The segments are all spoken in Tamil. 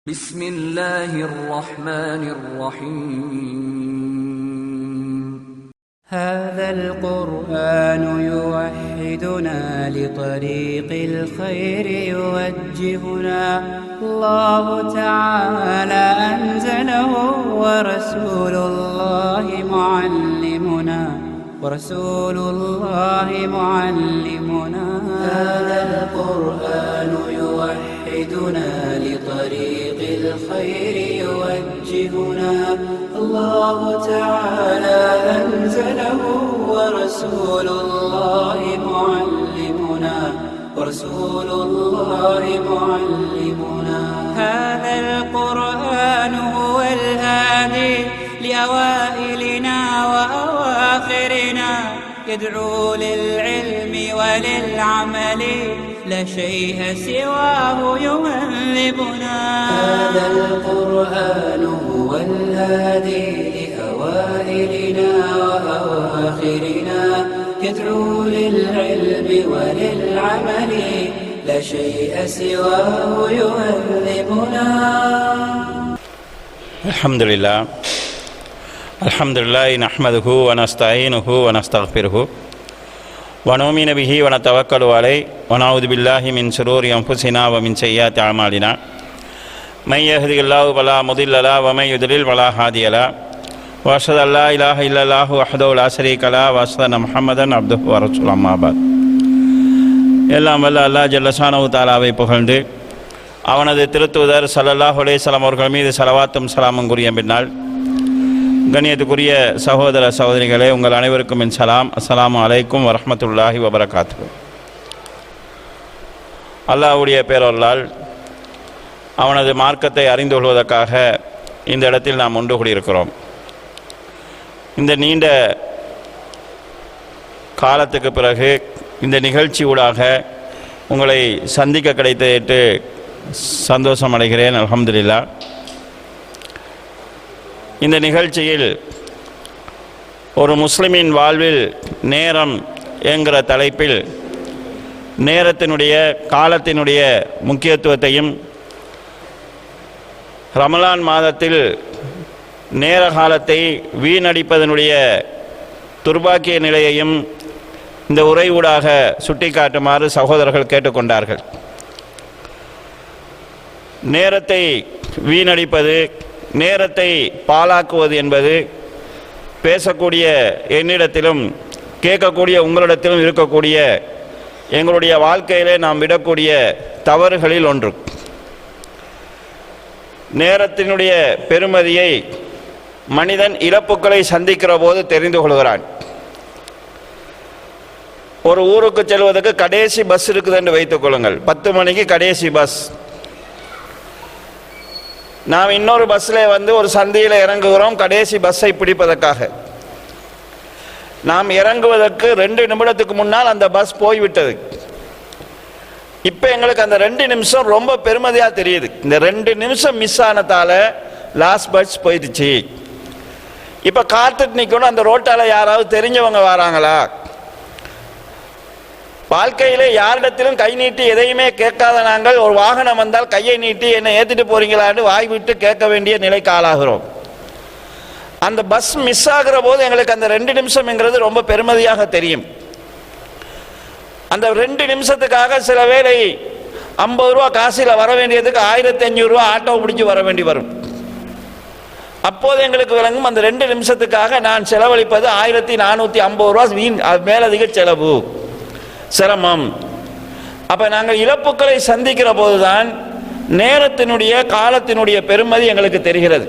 بسم الله الرحمن الرحيم هذا القرآن يوحدنا لطريق الخير يوجهنا الله تعالى أنزله ورسول الله معلمنا هذا القرآن يوحدنا لطريق الخير يوجهنا الله تعالى أنزله ورسول الله معلمنا هذا القرآن هو الهادي لأوائلنا وأواخرنا يدعو للعلم وللعمل لا شيء سواه يهذبنا هذا القرآن هو الهادي لأوائلنا وأواخرنا يدعو للعلم وللعمل لا شيء سواه يهذبنا الحمد لله نحمده ونستعينه ونستغفره ونؤمن به ونتوكل عليه ونعوذ بالله من شرور أنفسنا ومن سيئات أعمالنا من يهده الله فلا مضل له ومن يضلل فلا هادي له وأشهد أن لا إله إلا الله وحده لا شريك له وأشهد أن محمدا عبده ورسوله أما بعد. எல்லாம் வல்ல அல்லாஹ் ஜல்ல ஷானஹு தஆலாவை புகழ்ந்து அவனது திருத்தூதர் ஸல்லல்லாஹு அலைஹி வஸல்லம் அவர்கள் மீது ஸலவாத்தும் ஸலாமும் கூறிய பின்னால், கண்ணியத்துக்குரிய சகோதர சகோதரிகளே, உங்கள் அனைவருக்கும் என் சலாம். அஸ்ஸலாமு அலைக்கும் வரஹ்மத்துல்லாஹி வபரகாத்துஹு. அல்லாஹ்வுடைய பேரருளால் அவனது மார்க்கத்தை அறிந்து கொள்வதற்காக இந்த இடத்தில் நாம் ஒன்று கூடியிருக்கிறோம். இந்த நீண்ட காலத்துக்கு பிறகு இந்த நிகழ்ச்சி ஊடாக உங்களை சந்திக்க கிடைத்ததற்கு சந்தோஷம் அடைகிறேன். அல்ஹம்துலில்லாஹ். இந்த நிகழ்ச்சியில் ஒரு முஸ்லிமின் வாழ்வில் நேரம் என்கிற தலைப்பில் நேரத்தினுடைய காலத்தினுடைய முக்கியத்துவத்தையும், ரமலான் மாதத்தில் நேர காலத்தை வீணடிப்பதனுடைய துர்பாக்கிய நிலையையும் இந்த உரை ஊடாக சுட்டிக்காட்டுமாறு சகோதரர்கள் கேட்டுக்கொண்டார்கள். நேரத்தை வீணடிப்பது, நேரத்தை பாழாக்குவது என்பது பேசக்கூடிய என்னிடத்திலும் கேட்கக்கூடிய உங்களிடத்திலும் இருக்கக்கூடிய எங்களுடைய வாழ்க்கையிலே நாம் விடக்கூடிய தவறுகளில் ஒன்று. நேரத்தினுடைய பெருமதியை மனிதன் இழப்புக்களை சந்திக்கிற போது தெரிந்து கொள்கிறான். ஒரு ஊருக்கு செல்வதற்கு கடைசி பஸ் இருக்குது என்று வைத்துக் கொள்ளுங்கள். 10 மணிக்கு கடைசி பஸ். நாம் இன்னொரு பஸ்ஸில் ஒரு சந்தியில் இறங்குகிறோம் கடைசி பஸ்ஸை பிடிப்பதற்காக. நாம் இறங்குவதற்கு 2 நிமிடத்துக்கு முன்னால் அந்த பஸ் போய்விட்டது. இப்போ எங்களுக்கு அந்த 2 நிமிஷம் ரொம்ப பெருமதியாக தெரியுது. இந்த 2 நிமிஷம் மிஸ் ஆனதால லாஸ்ட் பஸ் போயிடுச்சு. இப்போ காத்துட்டு நிற்கணும். அந்த ரோட்டால் யாராவது தெரிஞ்சவங்க வராங்களா? வாழ்க்கையிலே யாரிடத்திலும் கை நீட்டி எதையுமே கேட்காத நாங்கள் ஒரு வாகனம் வந்தால் கையை நீட்டி என்னை ஏற்றிட்டு போறீங்களான்னு வாய் விட்டு கேட்க வேண்டிய நிலைக்கு ஆளாகிறோம். அந்த பஸ் மிஸ் ஆகிற போது எங்களுக்கு அந்த 2 நிமிஷம்ங்கிறது ரொம்ப பெருமதியாக தெரியும். அந்த 2 நிமிஷத்துக்காக சில வேளை 50 ரூபா காசில் வர வேண்டியதுக்கு 1500 ரூபா ஆட்டோ பிடிச்சி வர வேண்டி வரும். அப்போது எங்களுக்கு விளங்கும் அந்த 2 நிமிஷத்துக்காக நான் செலவழிப்பது 1450 ரூபா வீண், மேலதிக செலவு, சிரமம். அப்ப நாங்கள் இழப்புக்களை சந்திக்கிற போதுதான் நேரத்தினுடைய காலத்தினுடைய பெருமதி எங்களுக்கு தெரிகிறது.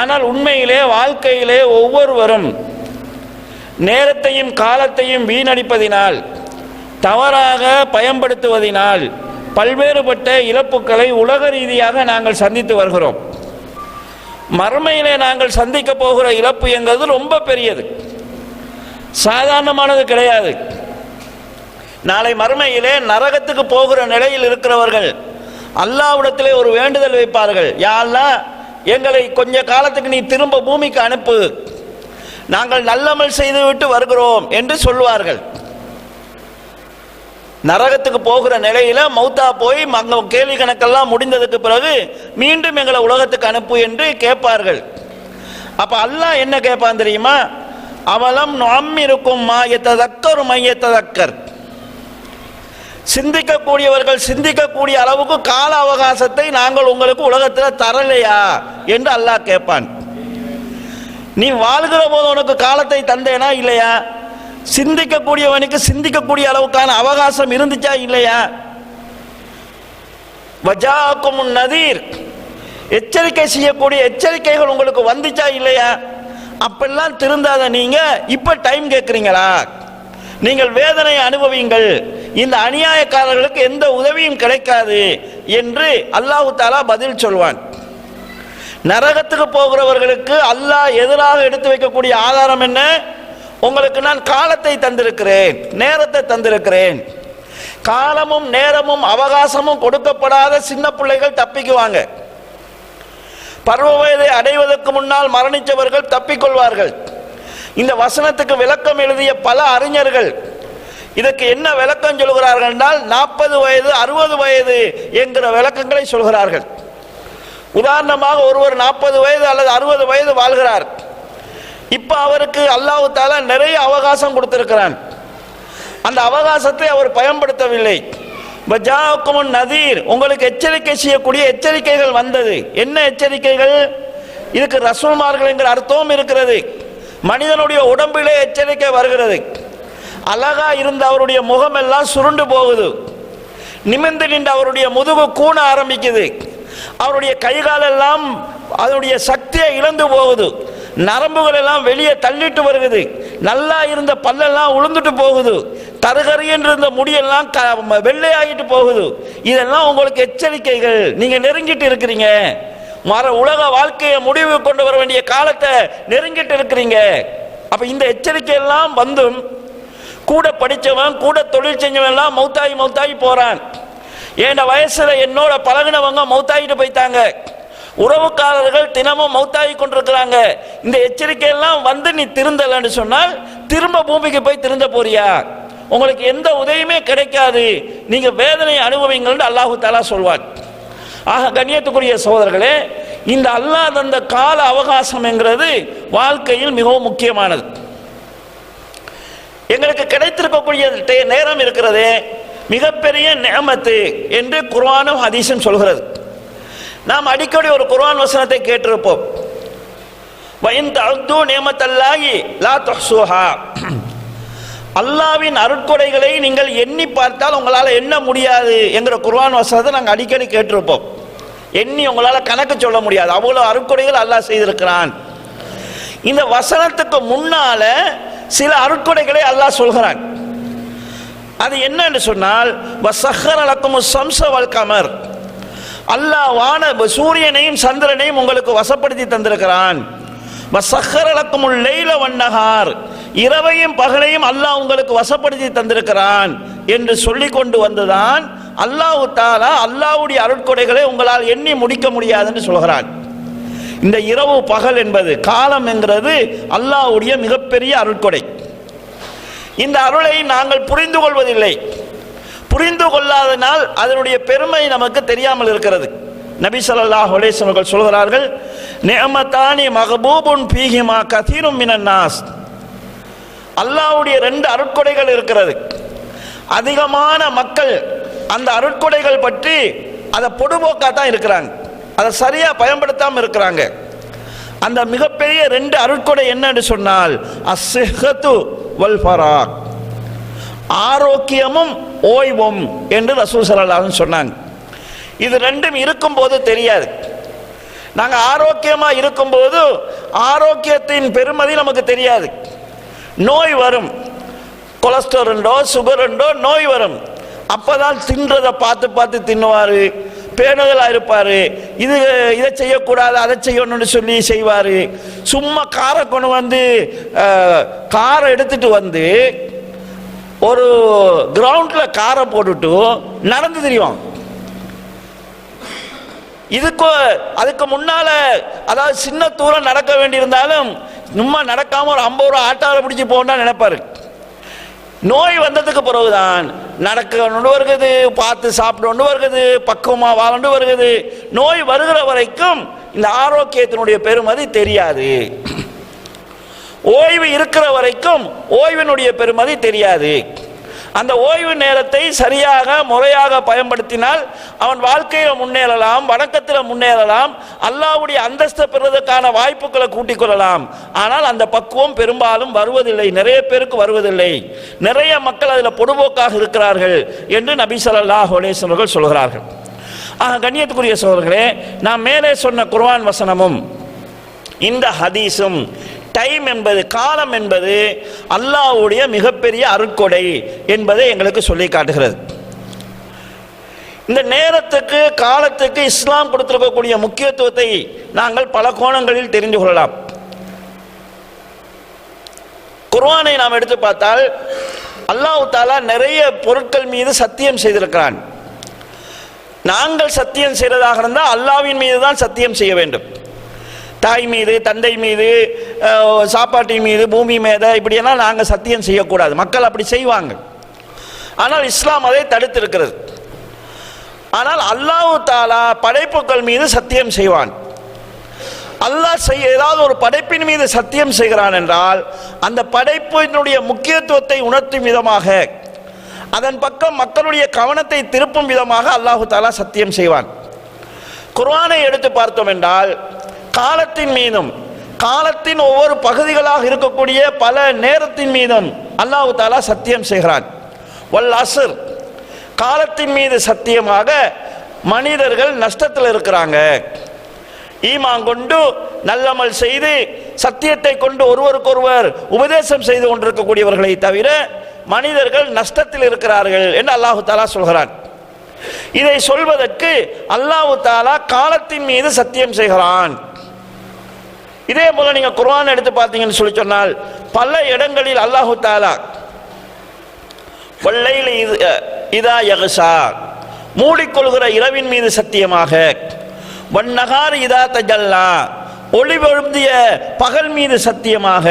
ஆனால் உண்மையிலே வாழ்க்கையிலே ஒவ்வொருவரும் நேரத்தையும் காலத்தையும் வீணடிப்பதினால், தவறாக பயன்படுத்துவதினால் பல்வேறுபட்ட இழப்புக்களை உலக ரீதியாக நாங்கள் சந்தித்து வருகிறோம். மறுமையிலே நாங்கள் சந்திக்க போகிற இழப்பு என்கிறது ரொம்ப பெரியது, சாதாரணமானது கிடையாது. நாளை மறுமையிலே நரகத்துக்கு போகிற நிலையில் இருக்கிறவர்கள் அல்லாஹ்விடத்திலே ஒரு வேண்டுதல் வைப்பார்கள். யா அல்லாஹ், எங்களை கொஞ்ச காலத்துக்கு நீ திரும்ப பூமிக்கு அனுப்பு, நாங்கள் நல்லமல் செய்துவிட்டு வருகிறோம் என்று சொல்வார்கள். நரகத்துக்கு போகிற நிலையில மௌத்தா போய் கேள்வி கணக்கெல்லாம் முடிந்ததுக்கு பிறகு மீண்டும் எங்களை உலகத்துக்கு அனுப்பு என்று கேட்பார்கள். அப்ப அல்லாஹ் என்ன கேட்பான் தெரியுமா? அவலம் நுஅம்மிருக்கும் மா யததக்கரு மையத்ததக்கர். சிந்திக்கக்கூடியவர்கள் சிந்திக்கக்கூடிய அளவுக்கு கால அவகாசத்தை நாங்கள் உங்களுக்கு உலகத்தில் தரலையா என்று அல்லாஹ் கேட்பான். நீ வாழ்கிற போது உனக்கு காலத்தை தந்தேனா இல்லையா? சிந்திக்கக்கூடியவனுக்கு சிந்திக்கக்கூடிய அளவுக்கான அவகாசம் இருந்துச்சா இல்லையா? வஜாக்கும் நதீர், எச்சரிக்கை செய்யக்கூடிய எச்சரிக்கைகள் உங்களுக்கு வந்துச்சா இல்லையா? அப்பெல்லாம் திருந்தாத நீங்க இப்ப டைம் கேட்கிறீங்களா? நீங்கள் வேதனை அனுபவிங்கள், இந்த அநியாயக்காரர்களுக்கு எந்த உதவியும் கிடைக்காது என்று அல்லாஹ் தஆலா பதில் சொல்வான். நரகத்துக்கு போகிறவர்களுக்கு அல்லாஹ் எதிராக எடுத்து வைக்கக்கூடிய ஆதாரம் என்ன? உங்களுக்கு நான் காலத்தை தந்திருக்கிறேன், நேரத்தை தந்திருக்கிறேன். காலமும் நேரமும் அவகாசமும் கொடுக்கப்படாத சின்ன பிள்ளைகள் தப்பிக்குவாங்க. பருவ வயதை அடைவதற்கு முன்னால் மரணித்தவர்கள் தப்பிக்கொள்வார்கள். இந்த வசனத்துக்கு விளக்கம் எழுதிய பல அறிஞர்கள் இதற்கு என்ன விளக்கம் சொல்கிறார்கள் என்றால் 40 வயது 60 வயது என்கிற விளக்கங்களை சொல்கிறார்கள். உதாரணமாக ஒருவர் 40 வயது அல்லது 60 வயது வாழ்கிறார். இப்ப அவருக்கு அல்லாஹ் தஆலா நிறைய அவகாசம் கொடுத்திருக்கிறான். அந்த அவகாசத்தை அவர் பயன்படுத்தவில்லை. வஜாக்கும் நதீர், உங்களுக்கு எச்சரிக்கை செய்யக்கூடிய எச்சரிக்கைகள் வந்தது. என்ன எச்சரிக்கைகள்? இதுக்கு ரசூல்மார்கள் என்கிற அர்த்தமும் இருக்கிறது. மனிதனுடைய உடம்பிலே எச்சரிக்கை வருகிறது. அழகா இருந்த அவருடைய முகம் எல்லாம் சுருண்டு போகுது. நிமிர்ந்து நின்று அவருடைய முதுகு கூண ஆரம்பிக்குது. அவருடைய கைகால் எல்லாம் அதனுடைய சக்தியை இழந்து போகுது. நரம்புகள் எல்லாம் வெளியே தள்ளிட்டு வருகிறது. நல்லா இருந்த பல்லெல்லாம் உளுந்துட்டு போகுது. தருகறி என்று இருந்த முடியெல்லாம் வெள்ளையாகிட்டு போகுது. இதெல்லாம் உங்களுக்கு எச்சரிக்கைகள். நீங்க நெருங்கிட்டு இருக்கிறீங்க. உலக வாழ்க்கையை முடிவு கொண்டு வர வேண்டிய காலத்தை நெருங்கிட்டு இருக்கிறீங்க. அப்ப இந்த எச்சரிக்கை எல்லாம் வந்தும் கூட படிச்சவன் கூட தொழில் செஞ்சவன் எல்லாம் மௌத்தாகி போறான். ஏன் வயசுல என்னோட பழகினவங்க மௌத்தாகிட்டு போயிட்டாங்க. உறவுக்காரர்கள் தினமும் மௌத்தாகி கொண்டிருக்கிறாங்க. இந்த எச்சரிக்கை எல்லாம் வந்து நீ திருந்தலன்னு சொன்னால் திரும்ப பூமிக்கு போய் திருந்த போறியா? உங்களுக்கு எந்த உதவியுமே கிடைக்காது. நீங்க வேதனை அனுபவிங்கள் அல்லாஹ் தஆலா சொல்வார். ஆக கண்ணியத்துக்குரிய சகோதரர்களே, இந்த அல்லாஹ் தந்த கால அவகாசம் என்கிறது வாழ்க்கையில் மிகவும் முக்கியமானது. எங்களுக்கு கிடைத்திருக்கக்கூடிய நேரம் இருக்கிறதே மிகப்பெரிய நிஅமத்து என்று குர்ஆனும் ஹதீஸும் சொல்கிறது. நாம் அடிக்கடி ஒரு குர்ஆன் வசனத்தை கேட்டிருப்போம். வஇன் தஅது நிஅமத்தல்லாஹி லா துஹ்ஸூஹா. அல்லாஹ்வின் அருட்கொடைகளை நீங்கள் எண்ணி பார்த்தால் உங்களால் எண்ண முடியாது என்கிற குர்ஆன் வசனத்தை நாங்கள் அடிக்கடி கேட்டிருப்போம். எண்ணி உங்களால் கணக்கு சொல்ல முடியாது, அவ்வளவு அருட்கொடைகள் அல்லாஹ் செய்திருக்கிறான். இந்த வசனத்துக்கு முன்னால சில அருட்கொடைகளை அல்லாஹ் சொல்கிறான். அது என்னன்னு சொன்னால் வஸஹர லக்குமுஸ் ஸம்ஸ வல் கமர். அல்லாஹ் வான சூரியனையும் சந்திரனையும் உங்களுக்கு வசப்படுத்தி தந்திருக்கிறான். வஸஹர லக்குமுல் லைல வன்னஹார். இரவையும் பகலையும் அல்லாஹ் உங்களுக்கு வசப்படுத்தி தந்திருக்கிறான் என்று சொல்லி கொண்டு வந்துதான் அல்லாஹ் தஆலா அல்லாஹ்வுடைய அருட்கொடைகளை உங்களால் எண்ணி முடிக்க முடியாது என்று சொல்கிறான். இந்த இரவு பகல் என்பது காலம் என்கிறது அல்லாஹ்வுடைய மிகப்பெரிய அருட்கொடை. இந்த அருளை நாங்கள் புரிந்து கொள்வதில்லை. புரிந்து கொள்ளாதனால் அதனுடைய பெருமை நமக்கு தெரியாமல் இருக்கிறது. நபி ஸல்லல்லாஹு அலைஹி வஸல்லம் அவர்கள் சொல்கிறார்கள், நிஅமத்தானி மக்பூபுன் ஃபீஹிமா கஸீரும் மினன் நாஸ். அல்லாஹ்வுடைய 2 அருட்கொடைகள் இருக்கிறது. அதிகமான மக்கள் அந்த அருட்கொடைகள் பற்றி அதை பொடுபோக்கா தான் இருக்கிறாங்க, அதை சரியா பயன்படுத்தாமல் இருக்கிறாங்க. அந்த மிகப்பெரிய 2 அருட்கொடை என்னன்னு சொன்னால் அஸ்ஸிஹ்ஹத்து வல் ஃபராக், ஆரோக்கியமும் ஓய்வும் என்று ரசூல் ஸல்லல்லாஹு அலைஹி வஸல்லம் சொன்னாங்க. இது 2ம் இருக்கும்போது தெரியாது. நாங்கள் ஆரோக்கியமா இருக்கும்போது ஆரோக்கியத்தின் பெருமதி நமக்கு தெரியாது. நோய் வரும், கொலஸ்ட்ரால் உண்டோ சுகர் உண்டோ நோய் வரும். அப்பதான் தின்றதை பார்த்து பார்த்து தின்னுவாரு, பேணுதலாக இருப்பார். இதை செய்யக்கூடாது அதை செய்யணும்னு சொல்லி செய்வார். சும்மா காரை கொண்டு வந்து காரை எடுத்துட்டு வந்து ஒரு கிரவுண்டில் காரை போட்டுட்டு நடந்து தெரியும். அதுக்கு முன்னால அதாவது சின்ன தூரம் நடக்க வேண்டியிருந்தாலும் சும்மா நடக்காம ஒரு 50 ரூபா ஆட்டாவில் பிடிச்சி போனா நினைப்பாரு. நோய் வந்ததுக்கு பிறகுதான் நடக்கணும்னு வருகிறது, பார்த்து சாப்பிடணும்னு வருகிறது, பக்குவமாக வாழண்டு வருகிறது. நோய் வருகிற வரைக்கும் இந்த ஆரோக்கியத்தினுடைய பெருமதி தெரியாது. ஓய்வு இருக்கிற வரைக்கும் ஓய்வினுடைய பெருமதி தெரியாது. அந்த ஓய்வு நேரத்தை சரியாக முறையாக பயன்படுத்தினால் அவன் வாழ்க்கையில் முன்னேறலாம், வணக்கத்தில் முன்னேறலாம், அல்லாஹ்வுடைய அந்தஸ்தை பெறுவதற்கான வாய்ப்புகளை கூட்டிக் கொள்ளலாம். ஆனால் அந்த பக்குவம் பெரும்பாலும் வருவதில்லை, நிறைய பேருக்கு வருவதில்லை. நிறைய மக்கள் அதில் பொடுபோக்காக இருக்கிறார்கள் என்று நபி ஸல்லல்லாஹு அலைஹி வஸல்லம் அவர்கள் சொல்கிறார்கள். கண்ணியத்துக்குரிய சகோதரர்களே, நாம் மேலே சொன்ன குர்ஆன் வசனமும் இந்த ஹதீஸும் டைம் என்பது, காலம் என்பது அல்லாஹ்வுடைய மிகப்பெரிய அருட்கொடை என்பதை எங்களுக்கு சொல்லி காட்டுகிறது. இந்த நேரத்துக்கு காலத்துக்கு இஸ்லாம் கொடுத்திருக்கக்கூடிய முக்கியத்துவத்தை நாங்கள் பல கோணங்களில் தெரிந்து கொள்ளலாம். குர்ஆனை நாம் எடுத்து பார்த்தால் அல்லாஹ் தஆலா நிறைய பொருட்கள் மீது சத்தியம் செய்திருக்கிறான். நாங்கள் சத்தியம் செய்வதாக இருந்தால் அல்லாஹ்வின் மீது தான் சத்தியம் செய்ய வேண்டும். தாய் மீது, தந்தை மீது, சாப்பாட்டின் மீது, பூமி மீது இப்படியெல்லாம் நாங்கள் சத்தியம் செய்யக்கூடாது. மக்கள் அப்படி செய்வாங்க. ஆனால் இஸ்லாம் அதை தடுத்திருக்கிறது. ஆனால் அல்லாஹ் தஆலா படைப்புகள் மீது சத்தியம் செய்வான். அல்லாஹ் ஏதாவது ஒரு படைப்பின் மீது சத்தியம் செய்கிறான் என்றால் அந்த படைப்பினுடைய முக்கியத்துவத்தை உணர்த்தும் விதமாக, அதன் பக்கம் மக்களுடைய கவனத்தை திருப்பும் விதமாக அல்லாஹ் தஆலா சத்தியம் செய்வான். குர்ஆனை எடுத்து பார்த்தோம் என்றால் காலத்தின் மீதும், காலத்தின் ஒவ்வொரு பகுதிகளாக இருக்கக்கூடிய பல நேரத்தின் மீதும் அல்லாஹ் தஆலா சத்தியம் செய்கிறான். வல் அஸ்ர், காலத்தின் மீது சத்தியமாக மனிதர்கள் நஷ்டத்தில் இருக்கிறாங்க. ஈமான் கொண்டு நல்லமல் செய்து சத்தியத்தை கொண்டு ஒருவருக்கொருவர் உபதேசம் செய்து கொண்டிருக்கக்கூடியவர்களை தவிர மனிதர்கள் நஷ்டத்தில் இருக்கிறார்கள் என்று அல்லாஹ் தஆலா சொல்கிறான். இதை சொல்வதற்கு அல்லாஹ் தஆலா காலத்தின் மீது சத்தியம் செய்கிறான். இதே போல நீங்க குர்ஆன் எடுத்து பார்த்தீங்கன்னு சொல்லி சொன்னால் பல இடங்களில் அல்லாஹ் தஆலா வல்லைலி இதா யக்ஷா, மூடிக்கொள்கிற இரவின் மீது சத்தியமாக, வன்னஹார் இதா தஜல்லா, ஒளி பொருந்திய பகல் மீது சத்தியமாக,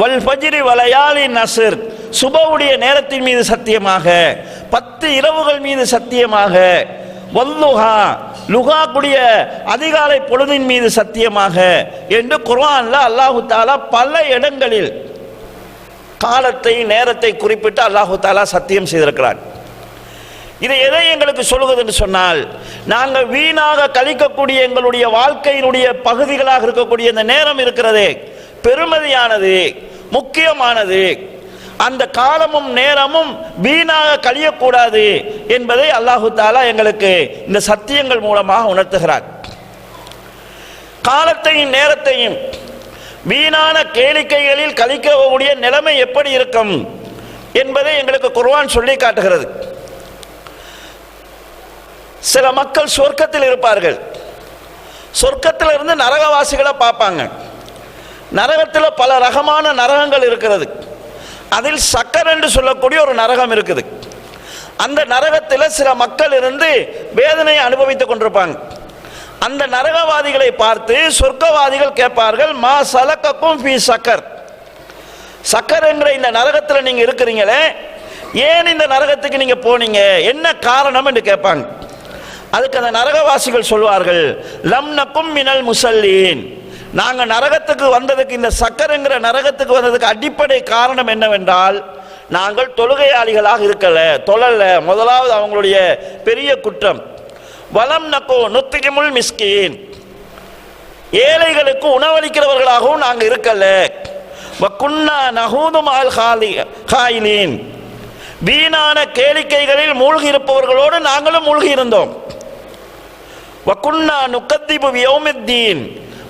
வல் ஃபஜ்ரி வலயாலி நஸ்ர், சுபவுடைய நேரத்தின் மீது சத்தியமாக, 10 இரவுகள் மீது சத்தியமாக, வல்லுஹா, லுஹா கூடிய அதிகாலை பொழுதின் மீது சத்தியமாக என்று குர்ஆன்ல அல்லாஹ் தஆலா பல இடங்களில் காலத்தை நேரத்தை குறிப்பிட்டு அல்லாஹ் தஆலா சத்தியம் செய்திருக்கிறான். இது எதை எங்களுக்கு சொல்லுகிறது என்று சொன்னால், நாங்கள் வீணாக கழிக்கக்கூடிய எங்களுடைய வாழ்க்கையினுடைய பகுதிகளாக இருக்கக்கூடிய இந்த நேரம் இருக்கிறதே பெருமதியானது, முக்கியமானது. அந்த காலமும் நேரமும் வீணாக கழியக்கூடாது என்பதை அல்லாஹ் தஆலா எங்களுக்கு இந்த சத்தியங்கள் மூலமாக உணர்த்துகிறார். காலத்தையும் நேரத்தையும் வீணான கேளிக்கைகளில் கழிக்கக்கூடிய நிலைமை எப்படி இருக்கும் என்பதை எங்களுக்கு குர்ஆன் சொல்லி காட்டுகிறது. சில மக்கள் சொர்க்கத்தில் இருப்பார்கள். சொர்க்கத்தில் இருந்து நரகவாசிகளை பார்ப்பாங்க. நரகத்தில் பல ரகமான நரகங்கள் இருக்கிறது. அதில் சக்கர் என்று சொல்லக்கூடிய ஒரு நரகம் இருக்குது. அந்த நரகத்தில் சில மக்கள் இருந்து வேதனையை அனுபவித்துக் கொண்டிருப்பாங்க. அந்த நரகவாதிகளை பார்த்து சொர்க்கவாதிகள் கேட்பார்கள், மா சலக்கக்கும் ஃபீ சக்கர், சக்கர் என்கிற இந்த நரகத்தில் நீங்க இருக்கிறீங்களே, ஏன் இந்த நரகத்துக்கு நீங்க போனீங்க, என்ன காரணம் என்று கேட்பாங்க. அதுக்கு அந்த நரகவாசிகள் சொல்வார்கள், லம் நக்கும் மினல் முசல்லீன், நாங்க நரகத்துக்கு வந்ததுக்கு, இந்த சக்கர் என்கிற நரகத்துக்கு வந்ததுக்கு அடிப்படை காரணம் என்னவென்றால் நாங்கள் தொழுகையாளிகளாக இருக்கல, தொழல. முதலாவது அவங்களுடைய பெரிய குற்றம். வலம் நக்கோ நுத்திகிமுல் மிஸ்கீன், ஏழைகளுக்கு உணவளிக்கிறவர்களாகவும் நாங்கள் இருக்கல. வக்குன்னா நஹூது மால் ஹாயிலீன், வீணான கேளிக்கைகளில் மூழ்கி இருப்பவர்களோடு நாங்களும் மூழ்கி இருந்தோம். வக்குன்னா நுக்கத்திபு யௌமித்தீன்,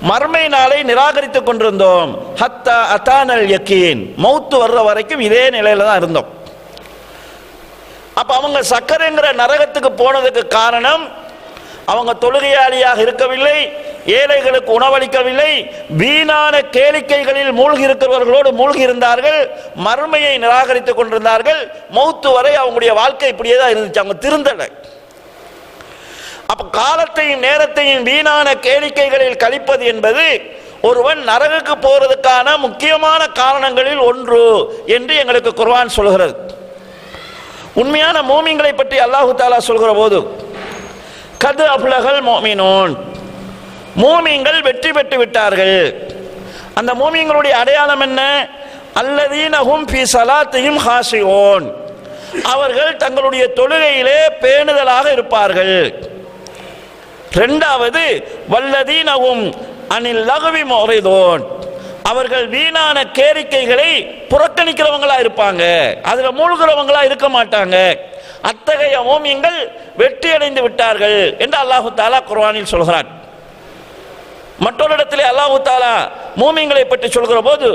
மர்மை நாளை நிராகரித்துக் கொண்டிருந்தோம். ஹத்தா அதானல் யகீன், மௌத்து வர்ற வரைக்கும் இதே நிலையில தான் இருந்தோம். அப்ப அவங்க சக்கரைங்கிற நரகத்துக்கு போனதுக்கு காரணம் அவங்க தொழுகையாளியாக இருக்கவில்லை, ஏழைகளுக்கு உணவளிக்கவில்லை, வீணான கேளிக்கைகளில் மூழ்கி இருக்கிறவர்களோடு மூழ்கி இருந்தார்கள், மர்மையை நிராகரித்துக் கொண்டிருந்தார்கள். மௌத்து வரை அவங்களுடைய வாழ்க்கை இப்படியே தான் இருந்துச்சு, அவங்க திருந்தலை. அப்ப காலத்தையும் நேரத்தையும் வீணான கேளிக்கைகளில் கழிப்பது என்பது ஒருவன் நரகுக்கு போறதுக்கான முக்கியமான காரணங்களில் ஒன்று என்று எங்களுக்கு குர்ஆன் சொல்கிறது. உண்மையான மூமின்களை பற்றி அல்லாஹு தஆலா சொல்கிற போது கத் அஃப்லஹல் முஃமினூன், மூமின்கள் வெற்றி பெற்று விட்டார்கள். அந்த மூமின்களுடைய அடையாளம் என்ன? அல்லதீன ஹும் ஃபீ ஸலாத்திஹிம் ஹாஷிஊன், அவர்கள் தங்களுடைய தொழுகையிலே பேணுதலாக இருப்பார்கள். இரண்டாவது வல்லதீன ஹும் அனில் லக்வி முரிதூன், அவர்கள் வீணான கேளிக்கைகளை புறக்கணிக்கிறவங்களா இருப்பாங்க, அதுல மூழ்கிறவங்களா இருக்க மாட்டாங்க. அத்தகைய மூமின்கள் வெற்றி அடைந்து விட்டார்கள் என்று அல்லாஹு தஆலா குர்ஆனில் சொல்கிறான். மற்றொரு இடத்திலே அல்லாஹு தஆலா மூமின்களை பற்றி சொல்கிற போது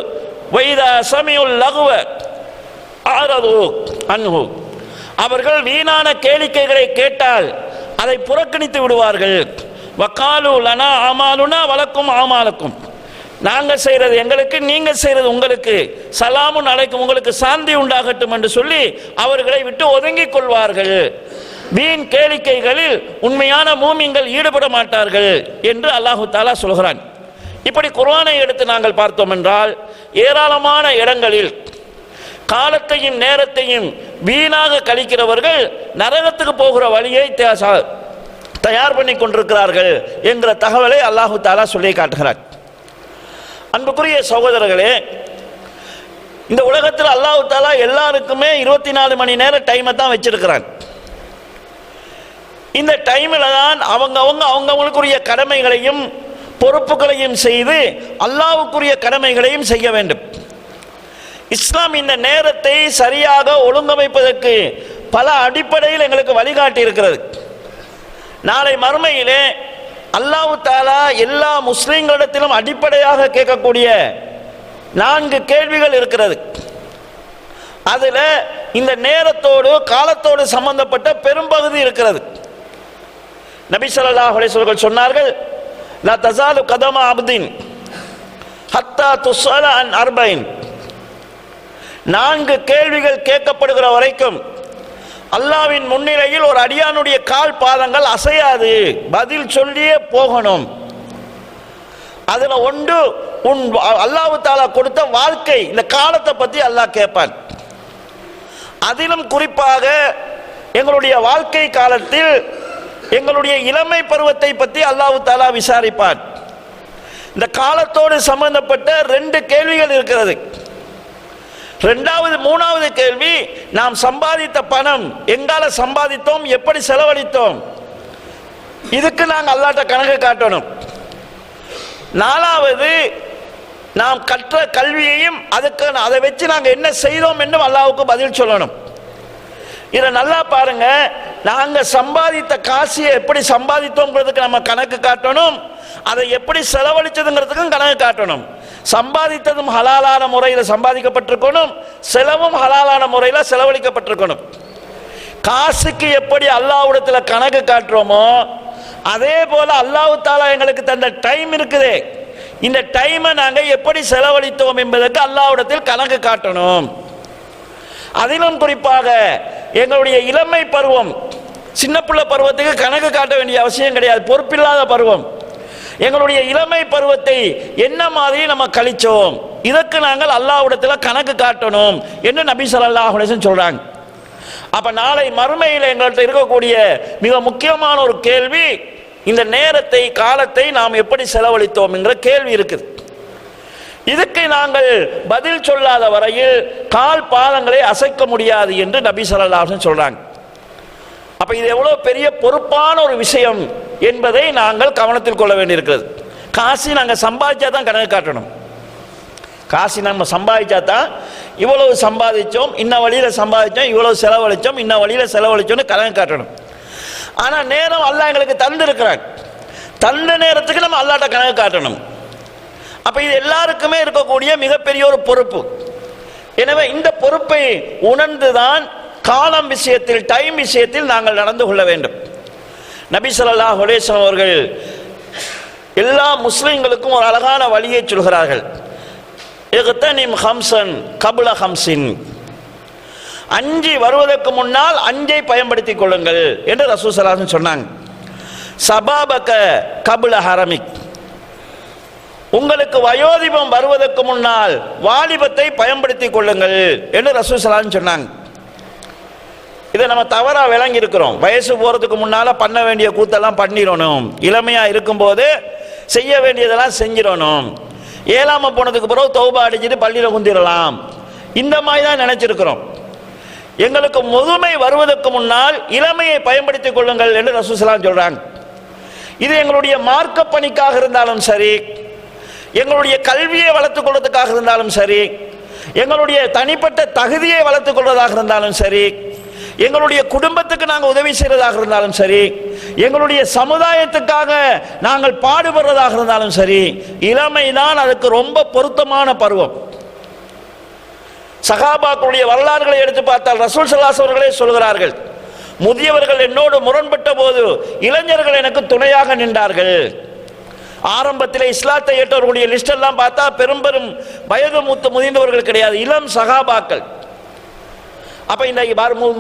வைதா சமியுல் லகுவ ஆரது அன்ஹு, அவர்கள் வீணான கேளிக்கைகளை கேட்டால் அதை புறக்கணித்து விடுவார்கள். வகாலு லனா அமாலுனா வலக்கும் ஆமாலக்கும், நாங்கள் செய்கிறது எங்களுக்கு, நீங்கள் செய்கிறது உங்களுக்கு, சலாமுன் அலைக்கும், உங்களுக்கு சாந்தி உண்டாகட்டும் என்று சொல்லி அவர்களை விட்டு ஒதுங்கிக் கொள்வார்கள். வீண் கேளிக்கைகளில் உண்மையான மூமின்கள் ஈடுபட மாட்டார்கள் என்று அல்லாஹு தஆலா சொல்கிறான். இப்படி குர்ஆனை எடுத்து நாங்கள் பார்த்தோம் என்றால் ஏராளமான இடங்களில் காலத்தையும் நேரத்தையும் வீணாக கழிக்கிறவர்கள் நரகத்துக்கு போகிற வழியை தயார் பண்ணி கொண்டிருக்கிறார்கள் என்கிற தகவலை அல்லாஹு தஆலா சொல்லி காட்டுகிறார். அன்புக்குரிய சகோதரர்களே, இந்த உலகத்தில் அல்லாஹ் தஆலா எல்லாருக்குமே 24 மணி நேரம் டைமை தான் வச்சிருக்கிறான். இந்த டைமில் தான் அவங்கவுங்களுக்குரிய கடமைகளையும் பொறுப்புகளையும் செய்து அல்லாஹ்வுக்குரிய கடமைகளையும் செய்ய வேண்டும். இஸ்லாம் இந்த நேரத்தை சரியாக ஒழுங்கமைப்பதற்கு பல அடிப்படையில் எங்களுக்கு வழிகாட்டி இருக்கிறது. நாளை மறுமையிலே அல்லாஹ் தஆலா எல்லா முஸ்லிம்களிடத்திலும் அடிப்படையாக கேட்கக்கூடிய 4 கேள்விகள் இருக்கிறது. அதுல இந்த நேரத்தோடு காலத்தோடு சம்பந்தப்பட்ட பெரும்பகுதி இருக்கிறது. நபி ஸல்லல்லாஹு அலைஹி வஸல்லம் சொன்னார்கள், லா தஸாலு கதம அப்தின் ஹத்தா துஸல அன் அர்பைன், 4 கேள்விகள் கேட்கப்படுகிற வரைக்கும் அல்லாஹ்வின் முன்னிலையில் ஒரு அடியானுடைய கால் பாதங்கள் அசையாது, பதில் சொல்லியே போகணும். அதுல ஒன்று அல்லாஹ் தஆலா கொடுத்த வாழ்க்கை, இந்த காலத்தை பத்தி அல்லாஹ் கேட்பான். அதிலும் குறிப்பாக எங்களுடைய வாழ்க்கை காலத்தில் எங்களுடைய இளமை பருவத்தை பற்றி அல்லாஹ் தஆலா விசாரிப்பான். இந்த காலத்தோடு சம்பந்தப்பட்ட 2 கேள்விகள் இருக்கிறது. மூணாவது கேள்வி, நாம் சம்பாதித்த பணம் எங்கால சம்பாதித்தோம், எப்படி செலவழித்தோம், இதுக்கு நாங்கள் அல்லாஹ்ட்ட கணக்கு காட்டணும். 4வது, நாம் கற்ற கல்வியையும் அதை வச்சு நாங்கள் என்ன செய்தோம் என்று அல்லாஹ்வுக்கு பதில் சொல்லணும். இதை நல்லா பாருங்க, நாங்க சம்பாதித்த காசியை எப்படி சம்பாதித்தோங்கிறதுக்கு நம்ம கணக்கு காட்டணும், அதை எப்படி செலவழிச்சதுங்கிறதுக்கும் கணக்கு காட்டணும். சம்பாதித்ததும் ஹலாலான முறையில் சம்பாதிக்கப்பட்டிருக்கணும், செலவும் ஹலாலான முறையில் செலவழிக்கப்பட்டிருக்கணும். காசுக்கு எப்படி அல்லாஹ்விடத்தில் கணக்கு காட்டுறோமோ அதே போல அல்லாஹ் தஆலா எங்களுக்கு தந்த டைம் இருக்குதே, இந்த டைமை நாங்கள் எப்படி செலவழித்தோம் என்பதற்கு அல்லாஹ்விடத்தில் கணக்கு காட்டணும். அதிலும் குறிப்பாக எங்களுடைய இளமை பருவம், சின்ன பிள்ளை பருவத்துக்கு கணக்கு காட்ட வேண்டிய அவசியம் கிடையாது, பொறுப்பில்லாத பருவம். எங்களுடைய இளமை பருவத்தை என்ன மாதிரி நம்ம கழிச்சோம், இதற்கு நாங்கள் அல்லாஹ்விடத்தில் கணக்கு காட்டணும் என்று நபி ஸல்லல்லாஹு அலைஹி வஸல்லம் சொல்றாங்க. அப்ப நாளை மறுமையில் எங்கள்கிட்ட இருக்கக்கூடிய மிக முக்கியமான ஒரு கேள்வி, இந்த நேரத்தை காலத்தை நாம் எப்படி செலவழித்தோம் என்கிற கேள்வி இருக்குது. இதுக்கு நாங்கள் பதில் சொல்லாத வரையில் கால் பாதங்களை அசைக்க முடியாது என்று நபி ஸல்லல்லாஹு அலைஹி வஸல்லம் சொல்றாங்க. அப்ப இது எவ்வளவு பெரிய பொறுப்பான ஒரு விஷயம் என்பதை நாங்கள் கவனத்தில் கொள்ள வேண்டியிருக்கிறது. காசு நாங்கள் சம்பாதிச்சா தான் கணக்கு காட்டணும். காசு நம்ம சம்பாதிச்சா தான் இவ்வளவு சம்பாதிச்சோம், இன்ன வழியில சம்பாதிச்சோம், இவ்வளவு செலவழிச்சோம், இன்ன வழியில செலவழிச்சோம்னு கணக்கு காட்டணும். ஆனா நேரம் அல்லாஹ் எங்களுக்கு தந்து இருக்கிறான், தந்த நேரத்துக்கு நம்ம அல்லாஹ்ட்ட கணக்கு காட்டணும். அப்ப இது எல்லாருக்குமே இருக்கக்கூடிய மிகப்பெரிய ஒரு பொறுப்பு. எனவே இந்த பொறுப்பை உணர்ந்துதான் காலம் விஷயத்தில், டைம் விஷயத்தில் நாங்கள் நடந்து கொள்ள வேண்டும். நபி ஸல்லல்லாஹு அலைஹி வஸல்லம் அவர்கள் எல்லா முஸ்லிம்களுக்கும் ஒரு அழகான வழியை சொல்கிறார்கள். இக்தனிம் ஹம்சன் கப்ல ஹம்சின், 5 வருவதற்கு முன்னால் 5ஐ பயன்படுத்திக் கொள்ளுங்கள் என்று ரசூல் ஸல்லல்லாஹு அலைஹி வஸல்லம் சொன்னாங்க. சபாபக கப்ல ஹரமிக், உங்களுக்கு வயோதிபம் வருவதற்கு முன்னால் வாலிபத்தை பயன்படுத்திக் கொள்ளுங்கள் என்று ரசூல் ஸல்லல்லாஹு அலைஹி வஸல்லம் சொன்னாங்க. இதை நம்ம தவறா விளங்கி இருக்கிறோம். வயசு போறதுக்கு முன்னால பண்ண வேண்டிய கூத்தெல்லாம் பண்ணிடணும், இளமையா இருக்கும்போது செய்ய வேண்டியதெல்லாம் செஞ்சிடணும், ஏழாம போனதுக்கு பிறகு தௌபா அடிச்சுட்டு பள்ளியில குந்திரலாம், இந்த மாதிரி தான் நினைச்சிருக்கிறோம். எங்களுக்கு முதுமை வருவதற்கு முன்னால் இளமையை பயன்படுத்திக் கொள்ளுங்கள் என்று ரசூலுல்லாஹி ஸல்லல்லாஹு அலைஹி வஸல்லம் சொல்றாங்க. இது எங்களுடைய மார்க்க பணிக்காக இருந்தாலும் சரி, எங்களுடைய கல்வியை வளர்த்துக் கொள்வதற்காக இருந்தாலும் சரி, எங்களுடைய தனிப்பட்ட தகுதியை வளர்த்துக் கொள்வதாக இருந்தாலும் சரி, எங்களுடைய குடும்பத்துக்கு நாங்கள் உதவி செய்வதாக இருந்தாலும் சரி, எங்களுடைய சமுதாயத்துக்காக நாங்கள் பாடுபடுறதாக இருந்தாலும் சரி, இளமைதான் அதுக்கு ரொம்ப பொருத்தமான பருவம். சஹாபாக்களுடைய வரலாறுகளை எடுத்து பார்த்தால் ரசூல் ஸல்லல்லாஹு அலைஹி வஸல்லம் அவர்களே சொல்கிறார்கள், முதியவர்கள் என்னோடு முரண்பட்ட போது இளைஞர்கள் எனக்கு துணையாக நின்றார்கள். ஆரம்பத்தில் இஸ்லாத்தை ஏற்றவர்களுடைய லிஸ்ட் எல்லாம் பார்த்தா பெரும் பெரும் வயது மூத்த முதிர்ந்தவர்கள் கிடையாது, இளம் சஹாபாக்கள். அப்ப இந்த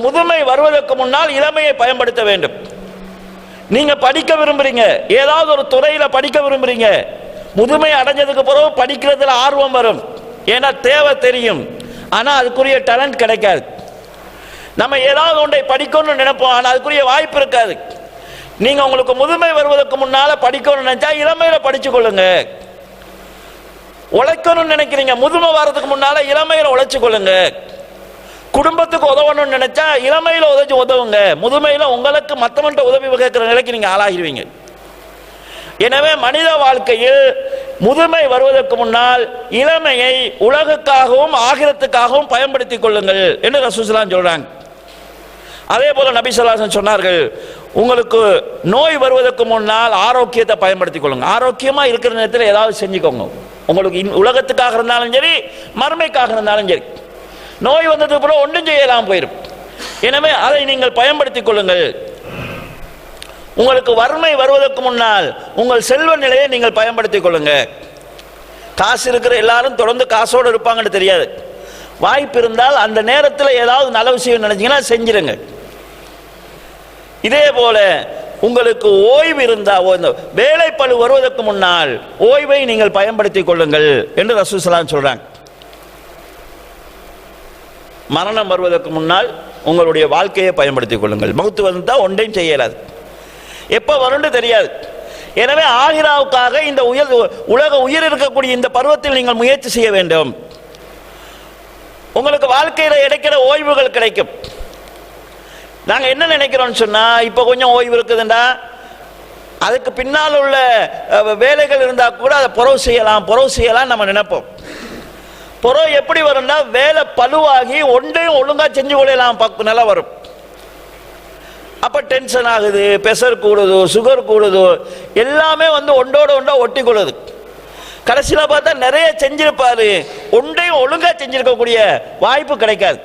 முதுமை வருவதற்கு முன்னால் இளமையை பயன்படுத்த வேண்டும். நீங்க படிக்க விரும்புறீங்க, ஏதாவது ஒரு துறையில படிக்க விரும்புறீங்க, முதுமை அடைஞ்சதுக்கு பிறகு படிக்கிறதுல ஆர்வம் வரும், ஏன்னா தேவை தெரியும், ஆனா அதுக்குரிய டேலண்ட் கிடைக்காது. நம்ம ஏதாவது ஒன்றை படிக்கணும்னு நினைப்போம், ஆனா அதுக்குரிய வாய்ப்பு இருக்காது. நீங்க உங்களுக்கு முதுமை வருவதற்கு முன்னால படிக்கணும்னு நினைச்சா இளமையில படிச்சு கொள்ளுங்க. உழைக்கணும்னு நினைக்கிறீங்க, முதுமை வர்றதுக்கு முன்னால இளமையில உழைச்சு கொள்ளுங்க. குடும்பத்துக்கு உதவணும்னு நினைச்சா இளமையில உதவுங்க, முதுமையில உங்களுக்கு மற்றவன்ட்ட உதவி கேட்கிற நிலைக்கு நீங்க ஆளாகிடுவீங்க. எனவே மனித வாழ்க்கையில் முதுமை வருவதற்கு முன்னால் இளமையை உலகுக்காகவும் ஆகிரத்துக்காகவும் பயன்படுத்திக் கொள்ளுங்கள் என்று ரசூலுல்லாஹி ஸல்லல்லாஹு அலைஹி வஸல்லம் சொல்றாங்க. அதே போல நபி ஸல்லல்லாஹு அலைஹி வஸல்லம் சொன்னார்கள், உங்களுக்கு நோய் வருவதற்கு முன்னால் ஆரோக்கியத்தை பயன்படுத்திக் கொள்ளுங்க. ஆரோக்கியமா இருக்கிற நேரத்தில் ஏதாவது செஞ்சுக்கோங்க, உங்களுக்கு உலகத்துக்காக இருந்தாலும் சரி மறுமைக்காக இருந்தாலும் சரி. நோய் வந்ததுக்கு பிறகு ஒன்றும் செய்யலாம் போயிடும். எனவே அதை நீங்கள் பயன்படுத்திக் கொள்ளுங்கள். உங்களுக்கு வறுமை வருவதற்கு முன்னால் உங்கள் செல்வ நிலையை நீங்கள் பயன்படுத்திக் கொள்ளுங்க. காசு இருக்கிற எல்லாரும் தொடர்ந்து காசோடு இருப்பாங்கன்னு தெரியாது. வாய்ப்பு இருந்தால் அந்த நேரத்தில் ஏதாவது நல்ல விஷயம் நினைச்சீங்கன்னா செஞ்சிருங்க. இதே போல உங்களுக்கு ஓய்வு இருந்தால் வேலைப்பளு வருவதற்கு முன்னால் ஓய்வை நீங்கள் பயன்படுத்திக் கொள்ளுங்கள் என்று ரசூலுல்லாஹி ஸல்லல்லாஹு அலைஹி வஸல்லம் சொல்றாங்க. மரணம் வருவதற்கு முன்னால் உங்களுடைய வாழ்க்கையை பயன்படுத்திக் கொள்ளுங்கள். மௌத்து வந்தால் ஒன்றையும் செய்யலாது, எப்போ வரும்னு தெரியாது. எனவே ஆகிராவுக்காக இந்த உலக உயிர் இருக்கக்கூடிய இந்த பருவத்தில் நீங்கள் முயற்சி செய்ய வேண்டும். உங்களுக்கு வாழ்க்கையில் கிடைக்கிற ஓய்வுகள் கிடைக்கும். நாங்கள் என்ன நினைக்கிறோம்னு சொன்னால், இப்போ கொஞ்சம் ஓய்வு இருக்குதுண்டா அதுக்கு பின்னால் உள்ள வேலைகள் இருந்தால் கூட அதை புறவு செய்யலாம் நம்ம நினைப்போம். புறவு எப்படி வரும்னா வேலை பழுவாகி ஒன்றையும் ஒழுங்காக செஞ்சு கொள்ளலாம் நிலை வரும். அப்போ டென்ஷன் ஆகுது, ப்ரெஷர் கூடுது, சுகர் கூடுது, எல்லாமே ஒன்றோட ஒன்றா ஒட்டி கொள்ளுது. கடைசியில் பார்த்தா நிறைய செஞ்சிருப்பாரு, ஒன்றையும் ஒழுங்காக செஞ்சிருக்கக்கூடிய வாய்ப்பு கிடைக்காது.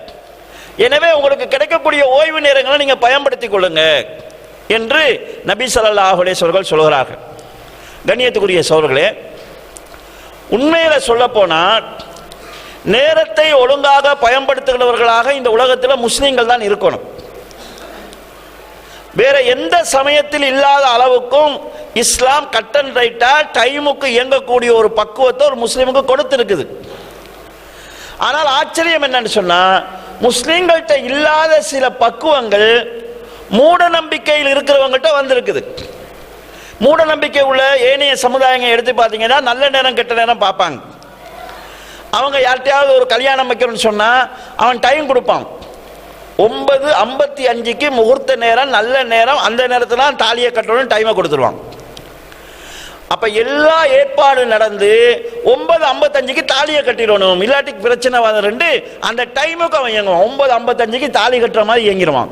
எனவே உங்களுக்கு கிடைக்கக்கூடிய ஓய்வு நேரங்களை நீங்கள் பயன்படுத்திக் கொள்ளுங்க என்று நபி ஸல்லல்லாஹு அலைஹி வஸல்லம் சொல்கிறார்கள். கண்ணியத்துக்குரிய சகோதரர்களே, உண்மையில சொல்ல போனால் நேரத்தை ஒழுங்காக பயன்படுத்துகிறவர்களாக இந்த உலகத்தில் முஸ்லீம்கள் தான் இருக்கணும். வேற எந்த சமயத்தில் இல்லாத அளவுக்கும் இஸ்லாம் கட் அண்ட் ரைட்டா டைமுக்கு இயங்கக்கூடிய ஒரு பக்குவத்தை ஒரு முஸ்லீமுக்கு கொடுத்திருக்குது. ஆனால் ஆச்சரியம் என்னன்னு சொன்னா, முஸ்லீம்கள்ட்ட இல்லாத சில பக்குவங்கள் மூட நம்பிக்கையில் இருக்கிறவங்கள்ட்ட வந்திருக்குது. மூட நம்பிக்கை உள்ள ஏனைய சமுதாயங்கள் எடுத்து பார்த்தீங்கன்னா நல்ல நேரம் கெட்ட நேரம் பார்ப்பாங்க. அவங்க யார்கிட்டயாவது ஒரு கல்யாணம் வைக்கணும்னு சொன்னா அவன் டைம் கொடுப்பான். 9:55 முகூர்த்த நேரம், நல்ல நேரம், அந்த நேரத்தில் தான் தாலியை கட்டணும் டைமை கொடுத்துருவான். அப்ப எல்லா ஏற்பாடு நடந்து 9:55 தாலியை கட்டிடணும், இல்லாட்டி பிரச்சனை வந்து அந்த டைமுக்கு அவன் இயங்குவான். 9:55 தாலி கட்டுற மாதிரி இயங்கிடுவான்.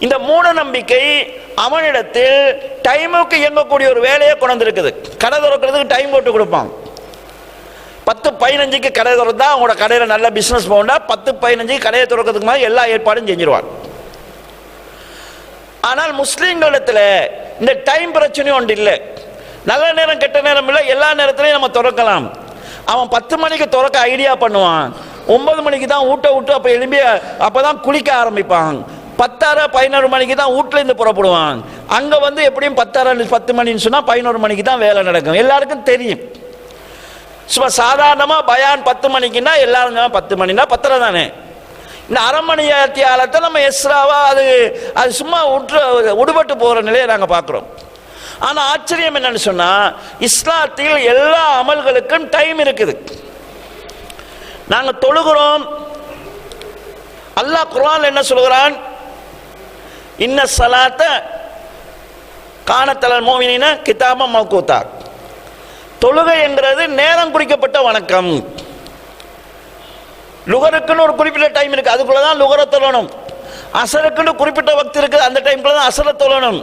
இந்த மூட நம்பிக்கை அவனிடத்தில் டைமுக்கு இயங்கக்கூடிய ஒரு வேலையை கொண்டு இருக்குது. கடை திறக்கிறதுக்கு டைம் போட்டு கொடுப்பான். 10:15 கடை திறந்தா அவங்களோட கடையில் நல்ல பிசினஸ் போகண்டா 10:15 கடையை திறக்கிறதுக்கு மாதிரி எல்லா ஏற்பாடும் செஞ்சிருவான். ஆனால் முஸ்லீம்களிடத்தில் இந்த டைம் பிரச்சனையும் ஒன்று இல்லை. நல்ல நேரம் கெட்ட நேரம் இல்லை, எல்லா நேரத்திலையும் நம்ம திறக்கலாம். அவன் 10 மணிக்கு திறக்க ஐடியா பண்ணுவான், 9 மணிக்கு தான் ஊட்ட விட்டு அப்போ எழும்பி அப்போதான் குளிக்க ஆரம்பிப்பான். 10:30-11 மணிக்கு தான் வீட்டில் இருந்து புறப்படுவான். அங்கே எப்படியும் 10:30-10 மணின்னு சொன்னால் 11 மணிக்கு தான் வேலை நடக்கும். எல்லாருக்கும் தெரியும். சும்மா சாதாரணமாக பயான் 10 மணிக்குன்னா எல்லாரும் 10 மணினா 10:30 தானே. இந்த அரமணியத்தியாலத்தை நம்ம எஸ்ராவா அது சும்மா உடுபட்டு போகிற நிலையை நாங்கள் பார்க்குறோம். ஆனால் ஆச்சரியம் என்னன்னு சொன்னால், இஸ்லாத்தில் எல்லா அமல்களுக்கும் டைம் இருக்குது. நாங்கள் தொழுகிறோம். அல்லாஹ் குர்ஆன்ல என்ன சொல்கிறான்? இன்ன ஸலாத்த கானத்தல் முஃமினீன கிதாபம் மவ்கூதா. தொழுகை என்கிறது நேரம் குறிக்கப்பட்ட வணக்கம். லுகருக்குன்னு ஒரு குறிப்பிட்ட டைம் இருக்கு, அதுக்குள்ள தான் லுகரை தொழணும். அசருக்குன்னு குறிப்பிட்ட வக்து இருக்குது, அந்த டைம்குள்ள தான் அசரை தொழணும்.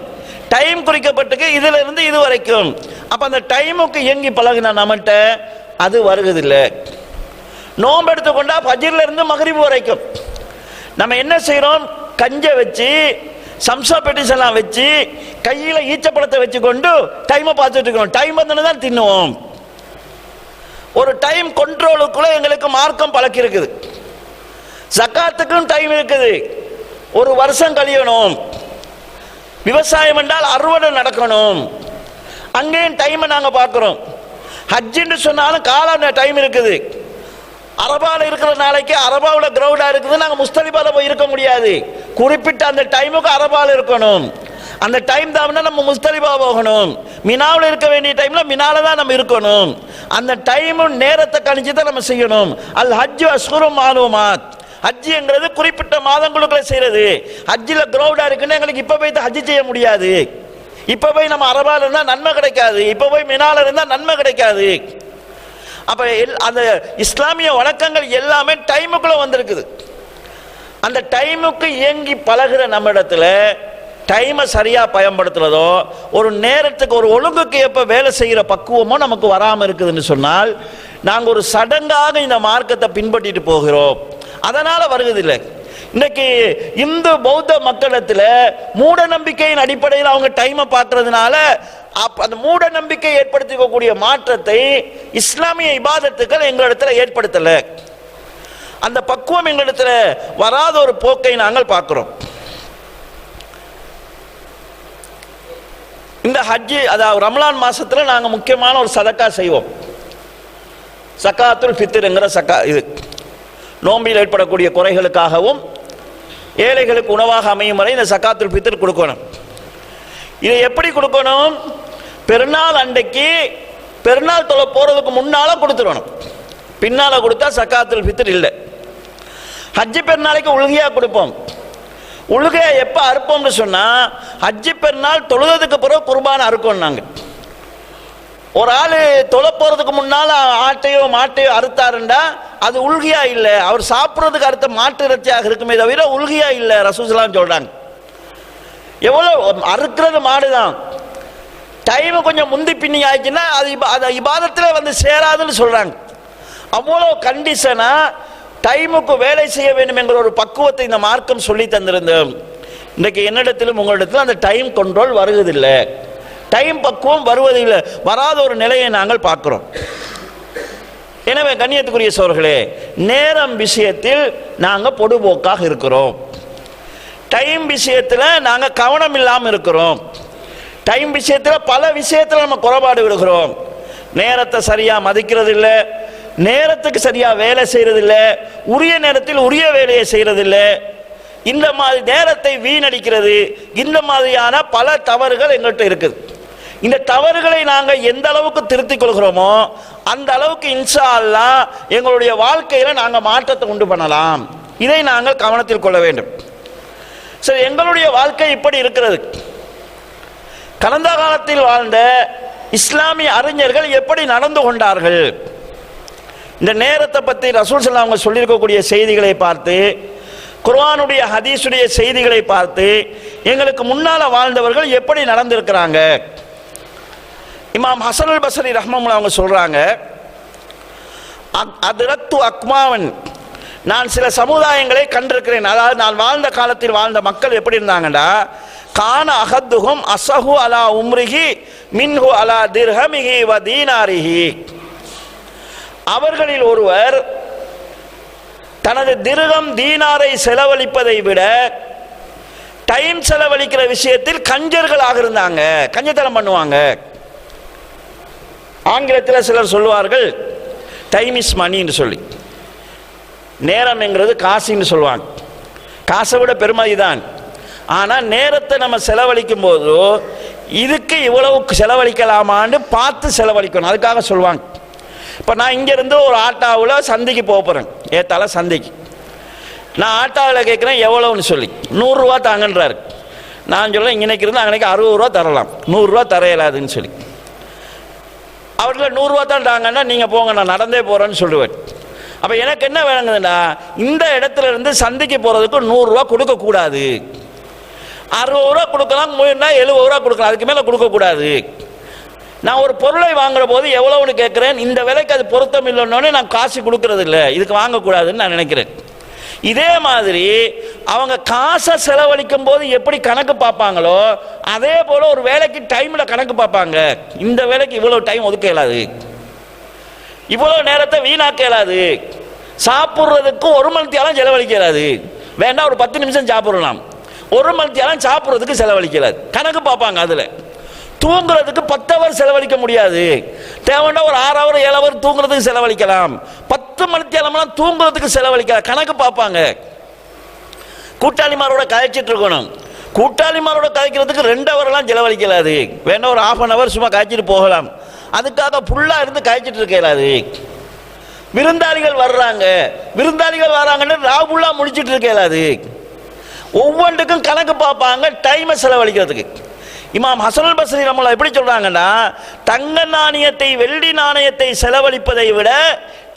டைம் குறிக்கப்பட்டிருக்கு, இதுல இருந்து இது வரைக்கும். அப்ப அந்த டைமுக்கு இயங்கி பழகின நம்மகிட்ட அது வருவதில்லை. நோம்பு எடுத்துக்கொண்டா ஃபஜ்ர்ல இருந்து மக்ரிப் வரைக்கும் நம்ம என்ன செய்யறோம்? கஞ்சை வச்சு சம்சா பெட்டிஸ் எல்லாம் வச்சு கையில ஈச்சப்பழத்தை வச்சு கொண்டு டைமை பார்த்துட்டு இருக்கோம். டைம் வந்து தான் தின்னுவோம். ஒரு டைம் கண்ட்ரோலுக்குள்ள எங்களுக்கு மார்க்கம் பழக்கி இருக்குது. ஜக்காத்துக்கும் டைம் இருக்குது, ஒரு வருஷம் கழியணும். விவசாயம் என்றால் அறுவடை நடக்கணும், அங்கேயும் டைமை நாங்க பார்க்கிறோம். ஹஜ்ஜின்னு சொன்னாலும் கால டைம் இருக்குது. அரபாவில் இருக்கிற நாளைக்கு அரபாவில் கிரௌடா இருக்குது, நாங்கள் முஸ்தலிபால போய் இருக்க முடியாது. குறிப்பிட்ட அந்த டைமுக்கு அரபாவில் இருக்கணும். அந்த டைம் தான் நம்ம முஸ்தலிபா போகணும். மினாவில் இருக்க வேண்டிய டைம்ல மினால தான் நம்ம இருக்கணும். அந்த டைமும் நேரத்தை கணிச்சு தான் நம்ம செய்யணும். அல் ஹஜ்ஜு அஷ்ஹுரும் மாலூமாத். ஹஜ்ஜுங்கிறது குறிப்பிட்ட மாதங்களுக்குள்ள செய்யறது. ஹஜ்ஜில் கிரௌடா இருக்குன்னு எங்களுக்கு இப்ப போய் ஹஜ்ஜு செய்ய முடியாது. இப்ப போய் நம்ம அரபால இருந்தா நன்மை கிடைக்காது, இப்ப போய் மினால இருந்தா நன்மை கிடைக்காது. அப்ப அந்த இஸ்லாமிய வணக்கங்கள் எல்லாமே டைமுக்குள்ள வந்திருக்குது. அந்த டைமுக்கு இயங்கி பழகுற நம்ம இடத்துல டைமை சரியா பயன்படுத்துறதோ, ஒரு நேரத்துக்கு ஒரு ஒழுங்குக்கு ஏற்ப வேலை செய்யற பக்குவமோ நமக்கு வராம இருக்குதுன்னு சொன்னால், நாங்க ஒரு சடங்காக இந்த மார்க்கத்தை பின்பற்றிட்டு போகிறோம். அதனால வருவதில்லை. இன்னைக்கு இந்து பௌத்த மக்களிடத்துல மூட நம்பிக்கையின் அடிப்படையில் அவங்க டைமை பார்க்கறதுனால அந்த மூட நம்பிக்கை ஏற்படுத்திக்கக்கூடிய மாற்றத்தை இஸ்லாமிய இபாதத்துக்கள் எங்களிடத்துல ஏற்படுத்தல. அந்த பக்குவம் எங்களிடத்துல வராத ஒரு போக்கை நாங்கள் பார்க்கிறோம். இந்த ஹஜ்ஜி, அதாவது ரமலான் மாசத்துல நாங்க முக்கியமான ஒரு சதக்கா செய்வோம். சக்காத்துல் ஃபித்ருங்கிற சக்கா. இது நோம்பில் ஏற்படக்கூடிய குறைகளுக்காகவும் ஏழைகளுக்கு உணவாக அமையும் வரை இந்த சக்காத்துல் ஃபித்ர் கொடுக்கணும். இதை எப்படி கொடுக்கணும்? பெருநாள் அன்றைக்கு பெருநாள் தொலை போறதுக்கு முன்னால கொடுத்துடணும். பின்னால கொடுத்தா சக்காத்துல் ஃபித்ர் இல்லை. ஹஜ்ஜி பெருநாளைக்கு உள்கையா கொடுப்போம். உள்கையா எப்ப அறுப்போம்னு சொன்னா, ஹஜ்ஜி பெருநாள் தொழுதுக்கு பிறகு குர்பான் அறுக்கணும். நாங்க ஒரு ஆளு தொலை போறதுக்கு முன்னால ஆட்டையோ மாட்டையோ அறுத்தாருண்டா அது உள்கியா இல்லை, அவர் சாப்பிட்றதுக்கு அறுத்த மாட்டு இறைச்சியாக இருக்குமே தவிர உள்கியா இல்லை. ரசூலுல்லாஹ் சொல்றாங்க. எவ்வளவு அறுக்கிறது மாடுதான். டைம் கொஞ்சம் முந்தி பின்னி ஆயிடுச்சுன்னா அது இபாதத்துல வந்து சேராதுன்னு சொல்றாங்க. அவ்வளவு கண்டிஷனா டைமுக்கு வேலை செய்ய வேண்டும் என்கிற ஒரு பக்குவத்தை இந்த மார்க்கம் சொல்லி தந்திருந்தோம். இன்னைக்கு என்னிடத்திலும் உங்களிடத்திலும் அந்த டைம் கண்ட்ரோல் வருவதில்லை, டைம் பக்குவம் வருவதில்லை, வராத ஒரு நிலையை நாங்கள் பார்க்கிறோம். எனவே கண்ணியத்துக்குரிய சோர்களே, நேரம் விஷயத்தில் நாங்கள் பொடுபோக்காக இருக்கிறோம். டைம் விஷயத்தில் நாங்கள் கவனம் இல்லாமல் இருக்கிறோம். டைம் விஷயத்தில் பல விஷயத்தில் நம்ம குறைபாடு விடுகிறோம். நேரத்தை சரியா மதிக்கிறது இல்லை, நேரத்துக்கு சரியா வேலை செய்யறது இல்லை, உரிய நேரத்தில் உரிய வேலையை செய்யறது இல்லை. இந்த மாதிரி நேரத்தை வீணடிக்கிறது, இந்த மாதிரியான பல தவறுகள் எங்கள்கிட்ட இருக்குது. இந்த தவறுகளை நாங்கள் எந்த அளவுக்கு திருத்திக் கொள்கிறோமோ அந்த அளவுக்கு இன்ஷா அல்லாஹ் எங்களுடைய வாழ்க்கையில நாங்கள் மாற்றத்தை உண்டு பண்ணலாம். இதை நாங்கள் கவனத்தில் கொள்ள வேண்டும். சரி, எங்களுடைய வாழ்க்கை இப்படி இருக்கிறது. கடந்த காலத்தில் வாழ்ந்த இஸ்லாமிய அறிஞர்கள் எப்படி நடந்து கொண்டார்கள்? இந்த நேரத்தை பற்றி ரசூல் ஸல்லல்லாஹு அலைஹி வஸல்லம் சொல்லியிருக்கக்கூடிய செய்திகளை பார்த்து, குர்ஆனுடைய ஹதீஸுடைய செய்திகளை பார்த்து எங்களுக்கு முன்னால வாழ்ந்தவர்கள் எப்படி நடந்திருக்கிறாங்க. இமாம் ஹசன் அல் பஸ்ரி ரஹ்மத்துல்லாஹி அவங்க சொல்றாங்க, அத்ரக்து அக்மாவன், நான் சில சமுதாயங்களை கண்டிருக்கிறேன். அதாவது நான் வாழ்ந்த காலத்தில் வாழ்ந்த மக்கள் எப்படி இருந்தாங்கடா, கான அஹத்துஹும் அஸஹு அலா உம்ரிஹி மின்ஹு அலா திர்ஹமிஹி வ தீனாரிஹி. அவர்களில் ஒருவர் தனது திர்ஹம் தீனாரை செலவழிப்பதை விட டைம் செலவழிக்கிற விஷயத்தில் கஞ்சர்களாக இருந்தாங்க, கஞ்சத்தனம் பண்ணுவாங்க. ஆங்கிலத்தில் சிலர் சொல்லுவார்கள் டைம் இஸ் மணி என்று சொல்லி. நேரம்ங்கிறது காசுன்னு சொல்லுவாங்க. காசை விட பெருமதி தான். ஆனால் நேரத்தை நம்ம செலவழிக்கும் போது இதுக்கு இவ்வளவு செலவழிக்கலாமான்னு பார்த்து செலவழிக்கணும். அதுக்காக சொல்லுவாங்க. இப்போ நான் இங்கேருந்து ஒரு ஆட்டோவில் சந்தைக்கு போகிறேன், ஏத்தால சந்தைக்கு. நான் ஆட்டோவில் கேட்குறேன் எவ்வளோன்னு சொல்லி, 100 ரூபா தாங்கன்றாரு. நான் சொல்ல இன்னைக்கு இருந்து அன்னைக்கு 60 ரூபா தரலாம், 100 ரூபா தர இயலாதுன்னு சொல்லி. அவர்கிட்ட 100 ரூபா தான் தாங்கன்னா நீங்கள் போங்க, நான் நடந்தே போகிறேன்னு சொல்லுவேன். அப்போ எனக்கு என்ன வேணுங்குதுன்னா, இந்த இடத்துல இருந்து சந்தைக்கு போகிறதுக்கு 100 ரூபா கொடுக்கக்கூடாது. 60 ரூபா கொடுக்கலாம், 70 ரூபா கொடுக்கலாம், அதுக்கு மேலே கொடுக்கக்கூடாது. நான் ஒரு பொருளை வாங்குற போது எவ்வளவுன்னு கேட்குறேன், இந்த விலைக்கு அது பொருத்தம் இல்லைன்னொன்னே நான் காசு கொடுக்கறது இல்லை, இதுக்கு வாங்கக்கூடாதுன்னு நான் நினைக்கிறேன். இதே மாதிரி அவங்க காசை செலவழிக்கும் போது எப்படி கணக்கு பார்ப்பாங்களோ அதே போல ஒரு வேலைக்கு டைமில் கணக்கு பார்ப்பாங்க. இந்த வேலைக்கு இவ்வளோ டைம் ஒதுக்க இயலாது, இவ்வளோ நேரத்தை வீணாக்க இயலாது, சாப்பிட்றதுக்கு 1 மணி நேரம் செலவழிக்க இயலாது, வேண்டாம் ஒரு 10 நிமிஷம் சாப்பிடலாம், 1 மணி நேரம் சாப்பிட்றதுக்கு செலவழிக்கலாது, கணக்கு பார்ப்பாங்க. அதில் தூங்குறதுக்கு 10 ஹவர் செலவழிக்க முடியாது, தேவைன்னா ஒரு 6 ஹவர் 7 ஹவர் தூங்குறதுக்கு செலவழிக்கலாம், 10 மணி நேரம்லாம் தூங்குறதுக்கு செலவழிக்கலாம், கணக்கு பார்ப்பாங்க. கூட்டாளிமாரோட கதைச்சிட்டு இருக்கணும், கூட்டாளிமாரோட கதைக்கிறதுக்கு 2 ஹவர்லாம் செலவழிக்கலாது, வேணா ஒரு 1/2 ஹவர் சும்மா காய்ச்சிட்டு போகலாம், அதுக்காக ஃபுல்லாக இருந்து காய்ச்சிட்டு இருக்கலாது. விருந்தாளிகள் வர்றாங்கன்னு ராவுல்லா முடிச்சிட்டு இருக்கலாது. ஒவ்வொன்றுக்கும் கணக்கு பார்ப்பாங்க, டைமை செலவழிக்கிறதுக்கு. இமாம் ஹசனுல் பஸ்ரி ரஹ்மத்துல்லாஹி எப்படி சொல்றாங்கன்னா, தங்க நாணயத்தை வெள்ளி நாணயத்தை செலவழிப்பதை விட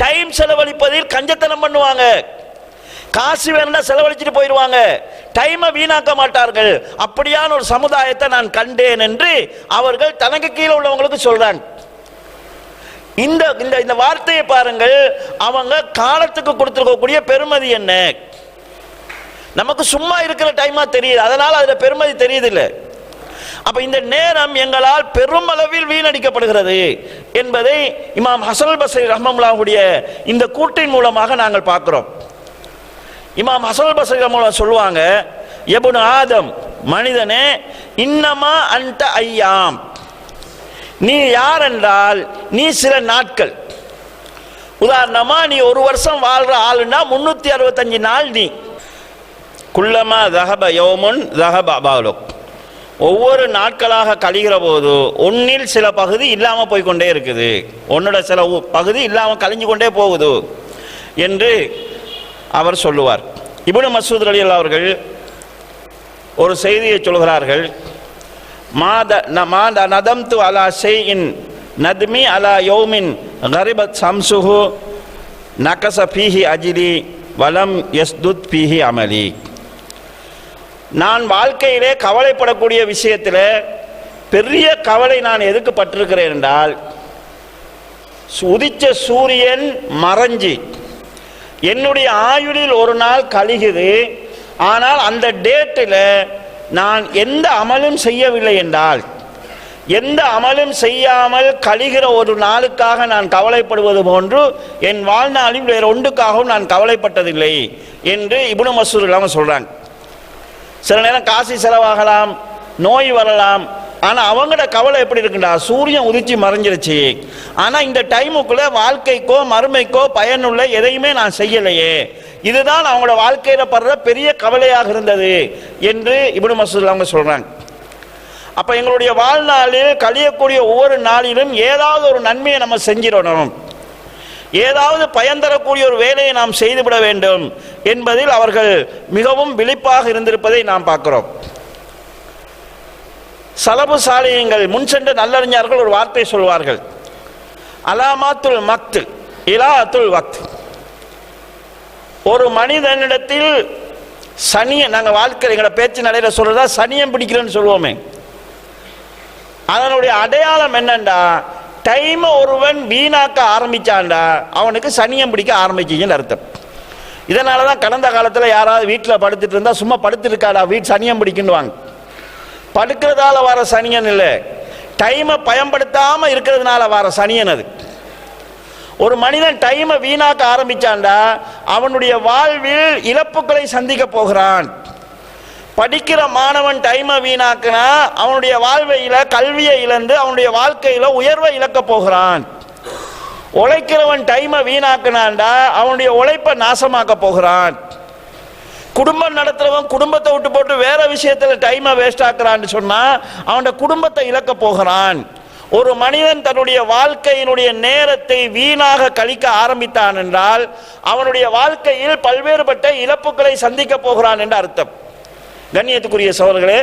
டைம் செலவழிப்பதில் கஞ்சத்தனம் பண்ணுவாங்க. காசு வேணும்னா செலவழிச்சிட்டு போயிடுவாங்க, டைமை வீணாக்க மாட்டார்கள். அப்படியான ஒரு சமுதாயத்தை நான் கண்டேன் என்று அவர்கள் தனக்கு கீழே உள்ளவங்களுக்கு சொல்றாங்க. இந்த இந்த வார்த்தையை பாருங்கள், அவங்க காலத்துக்கு கொடுத்துருக்கக்கூடிய பெருமதி என்ன. நமக்கு சும்மா இருக்கிற டைமா தெரியுது, அதனால அதுல பெருமதி தெரியுது இல்லை. அப்ப இந்த நேரம் எங்களால் பெருமளவில் வீணடிக்கப்படுகிறது என்பதை இமாம் ஹசனுல் பஸ்ரி ரஹ்மத்துல்லாஹுடைய இந்த கூட்டின் மூலமாக நாங்கள் பார்க்கிறோம். இமாம் ஹசனுல் பஸ்ரி ரஹ்மத்துல்லாஹ் சொல்லுவாங்க, இப்னு ஆதம், மனிதனே, இன்னமா அன்ட ஐயாம், நீ யார் என்றால் நீ சில நாட்கள். உதாரணமா நீ 1 வருஷம் வாழ்ற ஆளுன்னா 365 நாள் நீ. குல்லமா தஹப யௌமுன் தஹப பாலுக், ஒவ்வொரு நாட்களாக கழிகிற போது ஒன்னில் சில பகுதி இல்லாமல் போய்கொண்டே இருக்குது, உன்னோட சில பகுதி இல்லாமல் கழிஞ்சு கொண்டே போகுது என்று அவர் சொல்லுவார். இப்னு மஸ்ஊத் ரலியல்லாஹு அவர்கள் ஒரு செய்தியை சொல்கிறார்கள், மாத நதம்து அலா ஷைஇன் நத்மி அலா யௌமின் கரிபத் சம்சுஹு நகஸ ஃபீஹி அஜ்லி வலம் யஸ்துத் ஃபீஹி அமலி. நான் வாழ்க்கையிலே கவலைப்படக்கூடிய விஷயத்தில் பெரிய கவலை நான் எதுக்கு பட்டிருக்கிறேன் என்றால், உதிச்ச சூரியன் மறைஞ்சி என்னுடைய ஆயுளில் ஒரு நாள் கழிகுது, ஆனால் அந்த டேட்டில் நான் எந்த அமலும் செய்யவில்லை என்றால், எந்த அமலும் செய்யாமல் கழிகிற ஒரு நாளுக்காக நான் கவலைப்படுவது போன்று என் வாழ்நாளில் வேறு ஒன்றுக்காகவும் நான் கவலைப்பட்டதில்லை என்று இப்னு மஸ்ஊத் இல்லாமல் சொல்கிறாங்க. சில நேரம் காசு செலவாகலாம், நோய் வரலாம், ஆனால் அவங்களோட கவலை எப்படி இருக்குண்டா, சூரியன் உதிச்சு மறைஞ்சிருச்சு, ஆனால் இந்த டைமுக்குள்ள வாழ்க்கைக்கோ மறுமைக்கோ பயனுள்ள எதையுமே நான் செய்யலையே, இதுதான் அவங்களோட வாழ்க்கையில படுற பெரிய கவலையாக இருந்தது என்று இப்னு மஸ்ஊத் அவங்க சொல்றாங்க. அப்ப எங்களுடைய வாழ்நாளில் கழியக்கூடிய ஒவ்வொரு நாளிலும் ஏதாவது ஒரு நன்மையை நம்ம செஞ்சிடணும், ஏதாவது பயன் தரக்கூடிய ஒரு வேலையை நாம் செய்துவிட வேண்டும் என்பதில் அவர்கள் மிகவும் விழிப்பாக இருந்திருப்பதை நாம் பார்க்கிறோம். சலபு சாலிஹீன்கள், முன் சென்ற நல்லறிஞர்கள் ஒரு வார்த்தை சொல்வார்கள், அலாமாத்துல் மக்த் இலாஅத்துல் வக்த். ஒரு மனிதனிடத்தில் சனியை, நாங்கள் வாழ்க்கை எங்களோட பேச்சு நடையில சொல்றதா சனியம் பிடிக்கலன்னு சொல்லுவோமே, அதனுடைய அடையாளம் என்னண்டா, டைமை ஒருவன் வீணாக்க ஆரம்பிச்சான்டா அவனுக்கு சனியம் பிடிக்க ஆரம்பிச்சிங்கன்னு அர்த்தம். இதனால தான் கடந்த காலத்தில் யாராவது வீட்டில் படுத்துட்டு இருந்தா சும்மா படுத்துருக்காடா வீட்டு சனியம் பிடிக்குன்னுவாங்க. படுக்கிறதால வர சனியன் இல்லை, டைமை பயன்படுத்தாமல் இருக்கிறதுனால வர சனியன் அது. ஒரு மனிதன் டைமை வீணாக்க ஆரம்பிச்சான்டா அவனுடைய வாழ்வில் இழப்புகளை சந்திக்க போகிறான். படிக்கிற மாணவன் டைமை வீணாக்குனா அவனுடைய வாழ்வையில கல்வியை இழந்து அவனுடைய வாழ்க்கையில உயர்வை இழக்க போகிறான். உழைக்கிறவன் டைமை வீணாக்குனான்டா அவனுடைய உழைப்பை நாசமாக்க போகிறான். குடும்பம் நடத்துறவன் குடும்பத்தை விட்டு போட்டு வேற விஷயத்துல டைமை வேஸ்ட் ஆக்குறான்னு சொன்னா அவனுடைய குடும்பத்தை இழக்க போகிறான். ஒரு மனிதன் தன்னுடைய வாழ்க்கையினுடைய நேரத்தை வீணாக கழிக்க ஆரம்பித்தான் என்றால் அவனுடைய வாழ்க்கையில் பல்வேறுபட்ட இழப்புகளை சந்திக்க போகிறான் என்று அர்த்தம். கண்ணியத்துக்குரிய சகோதரர்களே,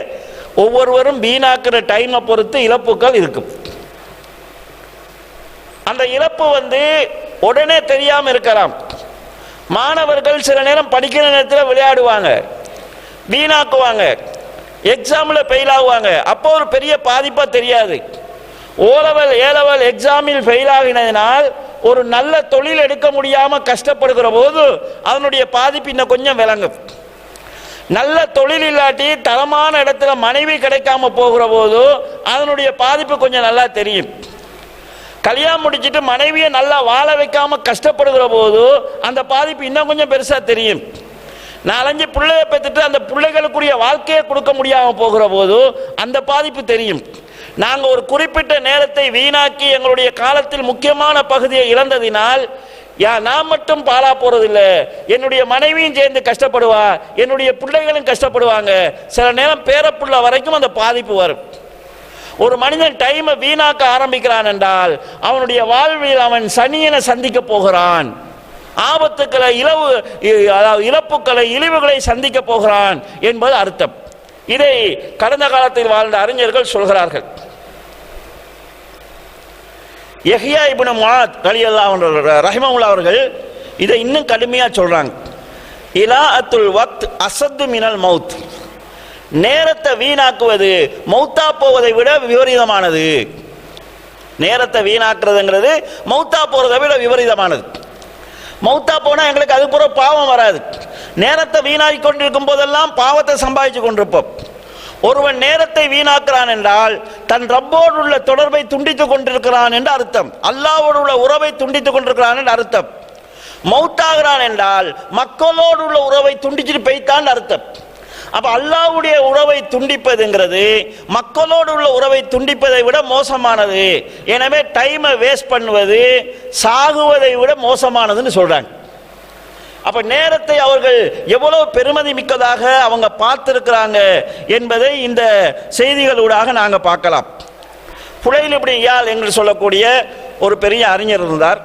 ஒவ்வொருவரும் வீணாக்குற டைமை பொறுத்து இழப்புகள் இருக்கும். அந்த இழப்பு உடனே தெரியாம இருக்கலாம். மாணவர்கள் சில நேரம் படிக்கிற நேரத்தில் விளையாடுவாங்க, வீணாக்குவாங்க, எக்ஸாம்ல ஃபெயில் ஆகுவாங்க. அப்போ ஒரு பெரிய பாதிப்பா தெரியாது. ஓலவல் ஏலவல் எக்ஸாமில் ஃபெயில் ஆகினதினால் ஒரு நல்ல தொழில் எடுக்க முடியாம கஷ்டப்படுகிற போது அதனுடைய பாதிப்பு இன்னும் கொஞ்சம் விளங்கும். நல்ல தொழில் இல்லாட்டி தரமான இடத்துல மனைவி கிடைக்காம போகிற போது அதனுடைய பாதிப்பு கொஞ்சம் நல்லா தெரியும். கல்யாணம் முடிச்சுட்டு மனைவியை நல்லா வாழ வைக்காம கஷ்டப்படுகிற போது அந்த பாதிப்பு இன்னும் கொஞ்சம் பெருசா தெரியும். 4-5 பிள்ளைய பெற்றுட்டு அந்த பிள்ளைகளுக்குரிய வாழ்க்கையை கொடுக்க முடியாம போகிற போது அந்த பாதிப்பு தெரியும். நாங்கள் ஒரு குறிப்பிட்ட நேரத்தை வீணாக்கி எங்களுடைய காலத்தில் முக்கியமான பகுதியை இழந்ததினால் நான் மட்டும் பாலா போறதில்லை, என்னுடைய மனைவியும் சேர்ந்து கஷ்டப்படுவா, என்னுடைய பிள்ளைகளும் கஷ்டப்படுவாங்க. சில நேரம் பேரப்புள்ள வரைக்கும் அந்த பாதிப்பு வரும். ஒரு மனிதன் டைமை வீணாக்க ஆரம்பிக்கிறான் என்றால் அவனுடைய வாழ்வில் அவன் சனியனை சந்திக்க போகிறான், ஆபத்துக்களை இழப்புக்களை இழிவுகளை சந்திக்க போகிறான் என்பது அர்த்தம். இதை கடந்த காலத்தில் வாழ்ந்த அறிஞர்கள் சொல்கிறார்கள். யஹ்யா இப்னு முஆத் ரலியல்லாஹு அன்ஹு ரஹிமஹுல்லாஹ் அவர்கள் இதை இன்னும் கடுமையா சொல்றாங்க. இலாஅத்துல் வக்த் அஸத்து மினல் மௌத். நேரத்தை வீணாக்குவது மௌத்தா போவதை விட விபரீதமானது. நேரத்தை வீணாக்குறதுங்கிறது மௌத்தா போறதை விட விபரீதமானது. மௌத்தா போனா எங்களுக்கு அது பூரா பாவம் வராது. நேரத்தை வீணாக்கி கொண்டிருக்கும் போதெல்லாம் பாவத்தை சம்பாதிச்சு கொண்டிருப்போம். ஒருவன் நேரத்தை வீணாக்குறான் என்றால் தன் ரப்போடு உள்ள தொடர்பை துண்டித்துக் கொண்டிருக்கிறான் என்று அர்த்தம். அல்லாஹ்வோடு உள்ள உறவை துண்டித்துக் கொண்டிருக்கிறான் என்று அர்த்தம். மௌத்தாகிறான் என்றால் மக்களோடு உள்ள உறவை துண்டிச்சுட்டு போய்த்தான் அர்த்தம். அப்ப அல்லாஹ்வுடைய உறவை துண்டிப்பதுங்கிறது மக்களோடு உள்ள உறவை துண்டிப்பதை விட மோசமானது. எனவே டைமை வேஸ்ட் பண்ணுவது சாகுவதை விட மோசமானதுன்னு சொல்றாங்க. அப்ப நேரத்தை அவர்கள் எவ்வளவு பெருமதி மிக்கதாக அவங்க பார்த்திருக்கிறாங்க என்பதை இந்த செய்திகளூடாக நாங்க பார்க்கலாம். புலையில் இப்படி யாழ் என்று சொல்லக்கூடிய ஒரு பெரிய அறிஞர் இருந்தார்.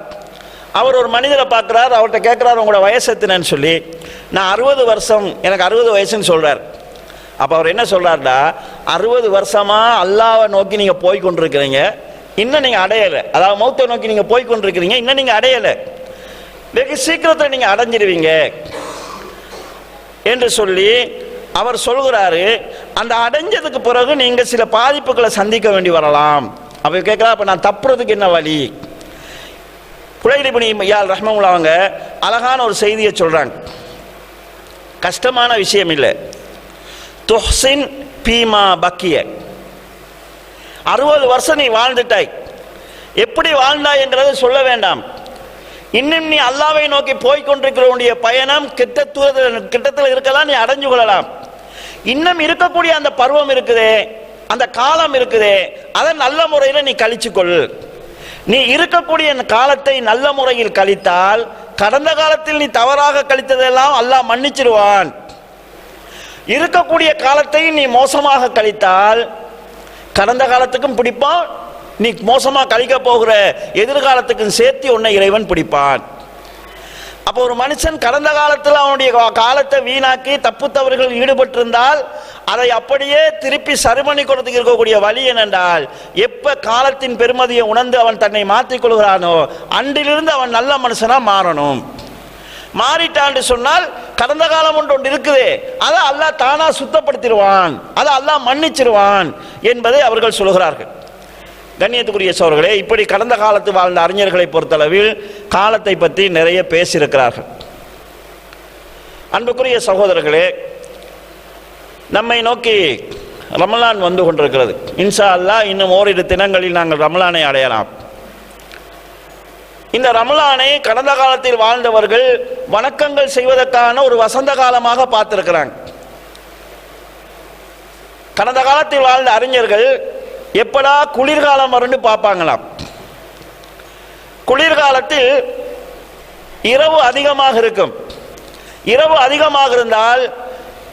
அவர் ஒரு மனிதரை பார்க்கிறார், அவர்கிட்ட கேட்கிறார் உங்களோட வயசு எத்தனைன்னு சொல்லி. நான் 60 வருஷம், எனக்கு 60 வயசுன்னு சொல்றார். அப்ப அவர் என்ன சொல்றாருடா, 60 வருஷமா அல்லாஹ்வை நோக்கி நீங்க போய் கொண்டிருக்கிறீங்க, இன்னும் நீங்க அடையலை. அதாவது மௌத்தை நோக்கி நீங்க போய் கொண்டிருக்கிறீங்க, இன்னும் நீங்க அடையலை, வெகு சீக்கிரத்தில் நீங்க அடைஞ்சிருவீங்க என்று சொல்லி அவர் சொல்கிறாரு. அந்த அடைஞ்சதுக்கு பிறகு நீங்க சில பாதிப்புகளை சந்திக்க வேண்டி வரலாம். அப்ப கேட்கிறா, அப்ப நான் தப்புறதுக்கு என்ன வழி? புலையில் இப்னு யாழ் ரஹ்மத்துல்லாஹி அவங்க அழகான ஒரு செய்தியை சொல்றாங்க. கஷ்டமான விஷயம் இல்லை. துஹ்சின் பீமா பக்கிய. 60 வருஷம் நீ வாழ்ந்துட்டாய், எப்படி வாழ்ந்தாய் என்றதை சொல்ல வேண்டாம். இன்னும் நீ அல்லாஹ்வை நோக்கி போய்கொண்டிருக்கிற பயணம் கிட்டத்தில் இருக்கலாம், நீ அடைஞ்சு கொள்ளலாம். இன்னும் இருக்கக்கூடிய அந்த பருவம் இருக்குதே, அந்த காலம் இருக்குதே, அதை நல்ல முறையில் நீ கழிச்சுக்கொள். நீ இருக்கக்கூடிய காலத்தை நல்ல முறையில் கழித்தால் கடந்த காலத்தில் நீ தவறாக கழித்ததெல்லாம் அல்லாஹ் மன்னிச்சிடுவான். இருக்கக்கூடிய காலத்தை நீ மோசமாக கழித்தால் கடந்த காலத்துக்கும் பிடிப்பான், நீ மோசமா கழிக்க போகிற எதிர்காலத்துக்கும் சேர்த்து உன்னை இறைவன் பிடிப்பான். அப்போ ஒரு மனுஷன் கடந்த காலத்தில் அவனுடைய காலத்தை வீணாக்கி தப்பு தவறுகள் ஈடுபட்டிருந்தால் அதை அப்படியே திருப்பி சரிபண்ணி கொடுத்துக்கு இருக்கக்கூடிய வழி என்னென்றால், எப்ப காலத்தின் பெருமதியை உணர்ந்து அவன் தன்னை மாற்றிக் கொள்கிறானோ அன்றிலிருந்து அவன் நல்ல மனுஷனா மாறணும். மாறிட்டான்னு சொன்னால் கடந்த காலம் ஒன்று இருக்குது, அதை அல்லாஹ் தானா சுத்தப்படுத்திடுவான், அதை அல்லாஹ் மன்னிச்சிருவான் என்பதை அவர்கள் சொல்கிறார்கள். கண்ணியத்துக்குரிய சகோதரர்களே, இப்படி கடந்த காலத்து வாழ்ந்த அறிஞர்களை பொறுத்தளவில் காலத்தை பற்றி நிறைய பேசியிருக்கிறார்கள். அன்புக்குரிய சகோதரர்களே, நம்மை நோக்கி ரமலான் வந்து கொண்டிருக்கிறது. இன்ஷா அல்லாஹ் இன்னும் ஓரிரு தினங்களில் நாங்கள் ரமலானை அடையலாம். இந்த ரமலானை கடந்த காலத்தில் வாழ்ந்தவர்கள் வணக்கங்கள் செய்வதற்கான ஒரு வசந்த காலமாக பார்த்திருக்கிறாங்க. கடந்த காலத்தில் வாழ்ந்த அறிஞர்கள் எப்படா குளிர்காலம் வரும்னு பார்ப்பாங்களாம். குளிர்காலத்தில் இரவு அதிகமாக இருக்கும். இரவு அதிகமாக இருந்தால்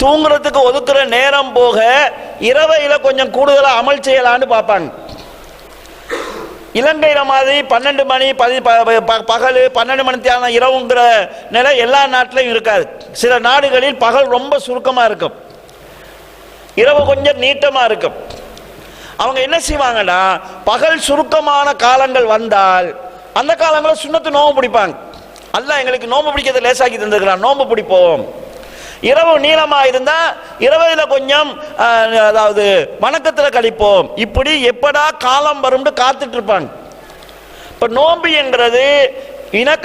தூங்குறதுக்கு ஒதுக்குற நேரம் போக இரவையில கொஞ்சம் கூடுதலாக அமல் செய்யலான்னு பார்ப்பாங்க. இலங்கையில மாதிரி 12 மணி பகல் 12 மணி தேவை இரவுங்கிற நிலை எல்லா நாட்டிலையும் இருக்காது. சில நாடுகளில் பகல் ரொம்ப சுருக்கமாக இருக்கும், இரவு கொஞ்சம் நீட்டமாக இருக்கும். அவங்க என்ன செய்வாங்கன்னா, பகல் சுருக்கமான காலங்கள் வந்தால் அந்த காலங்களில் சுன்னத்து நோம்பு பிடிப்பாங்க. அல்லாஹ் எங்களுக்கு நோம்பு பிடிக்கிறத லேசாக்கி தந்துருக்கிறான், நோம்பு பிடிப்போம். இரவு நீளமாக இருந்தால் இரவில் கொஞ்சம் அதாவது வணக்கத்தில் கழிப்போம். இப்படி எப்படா காலம் வரும்னு காத்துட்டு இருப்பாங்க. இப்போ நோம்பு என்கிறது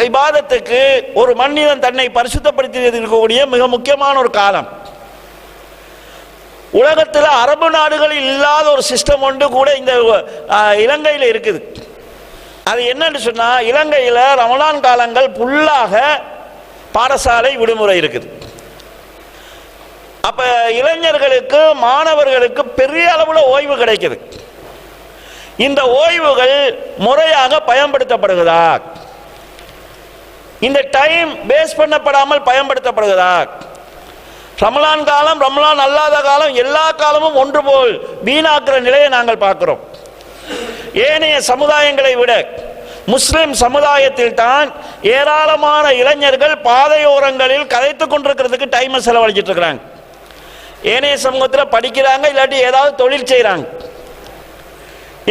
இபாதத்துக்கு ஒரு மனிதன் தன்னை பரிசுத்தப்படுத்தி இருக்கக்கூடிய மிக முக்கியமான ஒரு காலம். உலகத்தில் அரபு நாடுகளில் இல்லாத ஒரு சிஸ்டம் ஒன்று கூட இந்த இலங்கையில் இருக்குது. அது என்னன்னு சொன்னால், இலங்கையில் ரமலான் காலங்கள் ஃபுல்லாக பாடசாலை விடுமுறை இருக்குது. அப்ப இளைஞர்களுக்கு மாணவர்களுக்கு பெரிய அளவில் ஓய்வு கிடைக்குது. இந்த ஓய்வுகள் முறையாக பயன்படுத்தப்படுகிறதா? இந்த டைம் வேஸ்ட் பண்ணப்படாமல் பயன்படுத்தப்படுகிறதா? ரமலான் காலம், ரமலான் அல்லாத காலம், எல்லா காலமும் ஒன்று போல் வீணாக்குற நிலையை நாங்கள் பார்க்கிறோம். ஏனைய சமுதாயங்களை விட முஸ்லிம் சமுதாயத்தில் தான் ஏராளமான இளைஞர்கள் பாதையோரங்களில் கதைத்துக் கொண்டிருக்கிறதுக்கு டைமை செலவழிச்சிட்டு இருக்கிறாங்க. ஏனைய சமூகத்தில் படிக்கிறாங்க, இல்லாட்டி ஏதாவது தொழில் செய்கிறாங்க.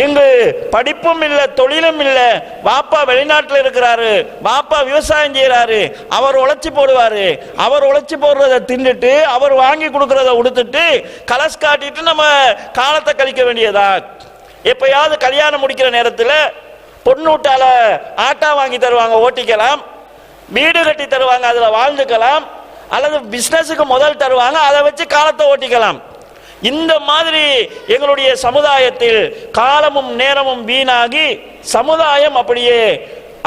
இங்கு படிப்பும் இல்லை, தொழிலும் இல்லை. வாப்பா வெளிநாட்டில் இருக்கிறாரு, வாப்பா விவசாயம் செய்கிறாரு, அவர் உழைச்சி போடுவாரு, அவர் உழைச்சி போடுறத தின்னுட்டு அவர் வாங்கி கொடுக்கறத உடுத்துட்டு கலஸ் காட்டிட்டு நம்ம காலத்தை கழிக்க வேண்டியதா? எப்பயாவது கல்யாணம் முடிக்கிற நேரத்தில் பொண்ணூட்டால ஆட்டா வாங்கி தருவாங்க, ஓட்டிக்கலாம். வீடு கட்டி தருவாங்க, அதில் வாழ்ந்துக்கலாம். அல்லது பிசினஸுக்கு முதல் தருவாங்க, அதை வச்சு காலத்தை ஓட்டிக்கலாம். இந்த மாதிரி எங்களுடைய சமுதாயத்தில் காலமும் நேரமும் வீணாகி சமுதாயம் அப்படியே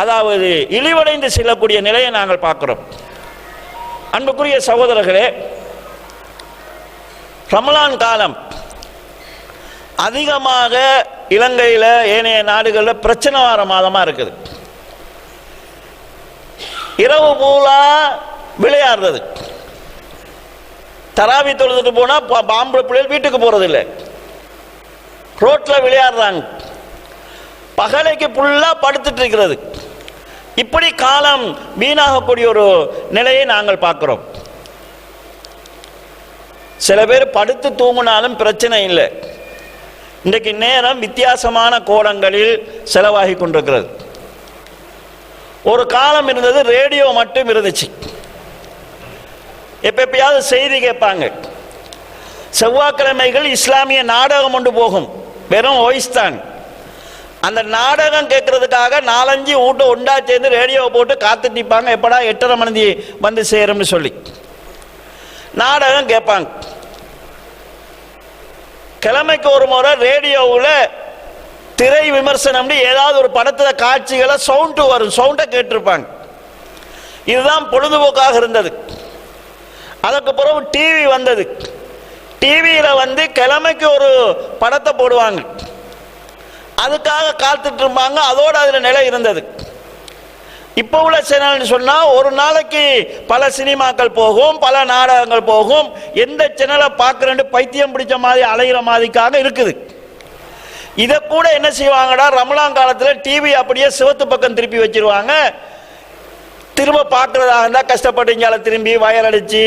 அதாவது இழிவடைந்து செல்லக்கூடிய நிலையை நாங்கள் பார்க்கிறோம். அன்புக்குரிய சகோதரர்களே, ரமலான் காலம் அதிகமாக இலங்கையில் ஏனைய நாடுகளில் பிரச்சனை வர மாதமாக இருக்குது. இரவு பூரா விளையாடுறது. தராவி தொழுதுட்டு போனால் பாம்பு பிள்ளைகள் வீட்டுக்கு போறதில்லை, ரோட்டில் விளையாடுறாங்க. பகலைக்கு ஃபுல்லாக படுத்துட்டு இருக்கிறது. இப்படி காலம் வீணாகக்கூடிய ஒரு நிலையை நாங்கள் பார்க்கிறோம். சில பேர் படுத்து தூங்கினாலும் பிரச்சனை இல்லை. இன்றைக்கு நேரம் வித்தியாசமான கோணங்களில் செலவாகி கொண்டிருக்கிறது. ஒரு காலம் இருந்தது, ரேடியோ மட்டும் இருந்துச்சு. எப்பயாவது செய்தி கேட்பாங்க. செவ்வாய்க்கிழமைகள் இஸ்லாமிய நாடகம் ஒன்று போகும், வெறும் வாய்ஸ் தான். அந்த நாடகம் கேட்கறதுக்காக 4-5 வீட்டை ஒன்றா சேர்ந்து ரேடியோவை போட்டு காத்துட்டு நிற்பாங்க, எப்படா 8:30 மணி வந்து சேரும்னு சொல்லி நாடகம் கேட்பாங்க. கிழமைக்கு ஒரு முறை ரேடியோவில் திரை விமர்சனம்னு ஏதாவது ஒரு படத்தில் காட்சிகளை சவுண்டு வரும், சவுண்டை கேட்டிருப்பாங்க. இதுதான் பொழுதுபோக்காக இருந்தது. அதற்கு பிறகு டிவி வந்தது. டிவியில் கிழமைக்கு ஒரு படத்தை போடுவாங்க, அதுக்காக காத்துட்டு இருப்பாங்க. அதோடு அதில் நிலை இருந்தது. இப்போ உள்ள சேனல்னு சொன்னால் ஒரு நாளைக்கு பல சினிமாக்கள் போகும், பல நாடகங்கள் போகும். எந்த சேனலை பார்க்குறேன்னு பைத்தியம் பிடிச்ச மாதிரி அலைகிற மாதிரிக்காக இருக்குது. இதை கூட என்ன செய்வாங்கடா, ரமலான் காலத்தில் டிவி அப்படியே சிவத்து பக்கம் திருப்பி வச்சிருவாங்க. திரும்ப பார்க்குறதாக இருந்தால் கஷ்டப்பட்டு இங்கால திரும்பி வயர் அடித்து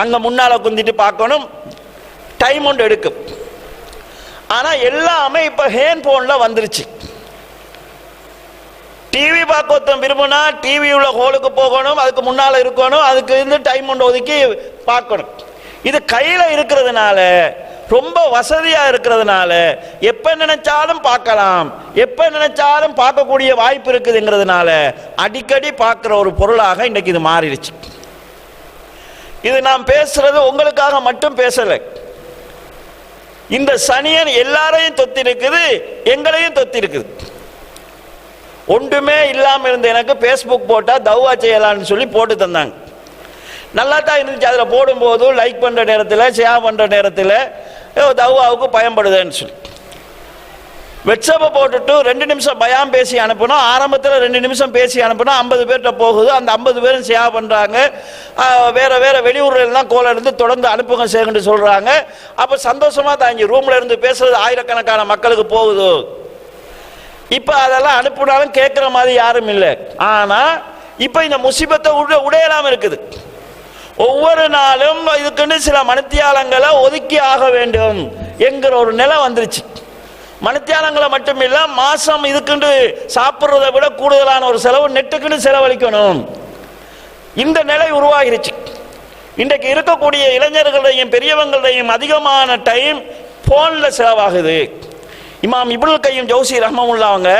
அங்கே முன்னால் குந்திட்டு பார்க்கணும், டைம் ஒன்று எடுக்கும். ஆனால் எல்லாமே இப்போ ஹேண்ட்ஃபோனில் வந்துருச்சு. டிவி பார்க்க விரும்பினா டிவி உள்ள ஹோலுக்கு போகணும், அதுக்கு முன்னால் இருக்கணும், அதுக்கு இருந்து டைம் ஒன்று ஒதுக்கி பார்க்கணும். இது கையில் இருக்கிறதுனால, ரொம்ப வசதியாக இருக்கிறதுனால எப்போ நினைச்சாலும் பார்க்கலாம், எப்போ நினைச்சாலும் பார்க்கக்கூடிய வாய்ப்பு இருக்குதுங்கிறதுனால அடிக்கடி பார்க்குற ஒரு பொருளாக இன்றைக்கு இது மாறிடுச்சு. இது நாம் பேசுறது உங்களுக்காக மட்டும் பேசலை. இந்த சனியன் எல்லாரையும் தொத்தி இருக்குது, எங்களையும் தொத்தி இருக்குது. ஒன்றுமே இல்லாமல் இருந்த எனக்கு ஃபேஸ்புக் போட்டால் தௌவா செய்யலான்னு சொல்லி போட்டு தந்தாங்க. நல்லா தான் இருந்துச்சு. அதில் போடும்போது லைக் பண்ணுற நேரத்தில், ஷேர் பண்ணுற நேரத்தில் தௌவாவுக்கு பயன்படுதுன்னு சொல்லி வெட்சப்பை போட்டுட்டு 2 நிமிஷம் பயான் பேசி அனுப்பணும். ஆரம்பத்தில் 2 நிமிஷம் பேசி அனுப்பணும். 50 பேர்கிட்ட போகுது. அந்த 50 பேரும் சேவ் பண்ணுறாங்க. வேற வேற வெளியூர்ல எல்லாம் கோல இருந்து தொடர்ந்து அனுப்புங்க சேகன்னு சொல்றாங்க. அப்போ சந்தோஷமா தாங்கி ரூம்ல இருந்து பேசுறது ஆயிரக்கணக்கான மக்களுக்கு போகுது. இப்போ அதெல்லாம் அனுப்புனாலும் கேட்குற மாதிரி யாரும் இல்லை. ஆனால் இப்போ இந்த முசிபத்தை உடையலாம் இருக்குது. ஒவ்வொரு நாளும் இதுக்குன்னு சில மணித்தியாலங்களை ஒதுக்கி ஆக வேண்டும் என்கிற ஒரு நிலை வந்துருச்சு. மணித்தியாலங்களை மட்டும் இல்லை, மாசம் இதுக்குன்னு சாப்பிட்றதை விட கூடுதலான ஒரு செலவு நெட்டுக்குன்னு செலவழிக்கணும். இந்த நிலை உருவாகிருச்சு. இன்றைக்கு இருக்கக்கூடிய இளைஞர்களையும் பெரியவங்களையும் அதிகமான டைம் போன்ல செலவாகுது. இமாம் இப்னுல் கையும் ஜௌசி ரஹ்மத்துல்லாஹி அவங்க